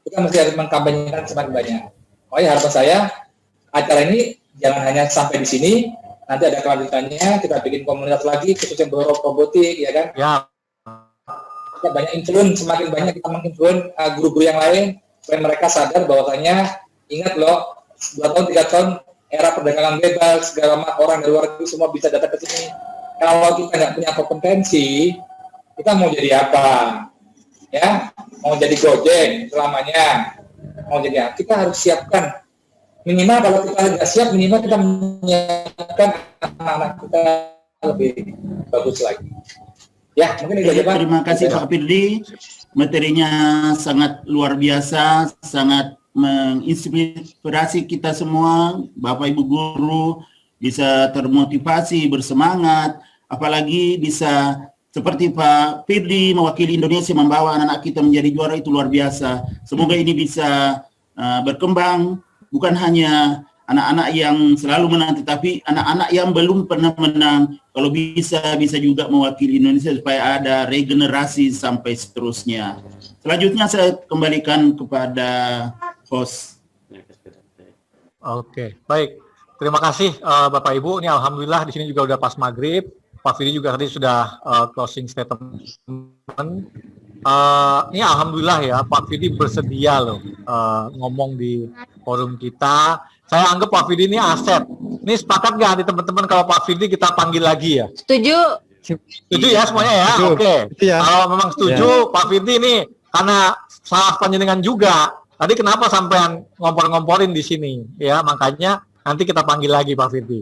kita mesti harus mengkampanyekan semakin banyak. Makanya harapan saya acara ini jangan hanya sampai di sini, nanti ada kelanjutannya, kita bikin komunitas lagi khususnya robotik, ya kan? Ya. Kita banyak influence, semakin banyak kita menginfluence guru-guru yang lain supaya mereka sadar bahwasanya ingat loh 2 tahun 3 tahun era perdagangan bebas, segala macam orang dari luar negeri semua bisa datang ke sini. Kalau kita nggak punya kompetensi, kita mau jadi apa? Ya, mau jadi Gojek selamanya, mau jadi apa? Kita harus siapkan minimal kalau kita nggak siap, minimal kita menyiapkan anak-anak kita lebih bagus lagi. Ya, mungkin itu aja Pak. Terima kasih Pak Firly. Materinya sangat luar biasa, sangat menginspirasi kita semua, Bapak Ibu guru bisa termotivasi, bersemangat, apalagi bisa seperti Pak Firly mewakili Indonesia membawa anak-anak kita menjadi juara, itu luar biasa. Semoga ini bisa berkembang, bukan hanya anak-anak yang selalu menang, tetapi anak-anak yang belum pernah menang, kalau bisa juga mewakili Indonesia supaya ada regenerasi sampai seterusnya. Selanjutnya saya kembalikan kepada host. Oke, baik. Terima kasih Bapak Ibu. Ini alhamdulillah di sini juga udah pas maghrib. Pak Firly juga tadi sudah closing statement. Ini alhamdulillah ya, Pak Firly bersedia loh ngomong di forum kita. Saya anggap Pak Firly ini aset. Ini sepakat nggak nih teman-teman kalau Pak Firly kita panggil lagi ya? Setuju. Setuju ya semuanya ya? Oke. Ya. Kalau memang setuju, Pak Firly ini karena salah panjenengan juga. Tadi kenapa sampean ngompor-ngomporin di sini? Ya makanya nanti kita panggil lagi Pak Firly.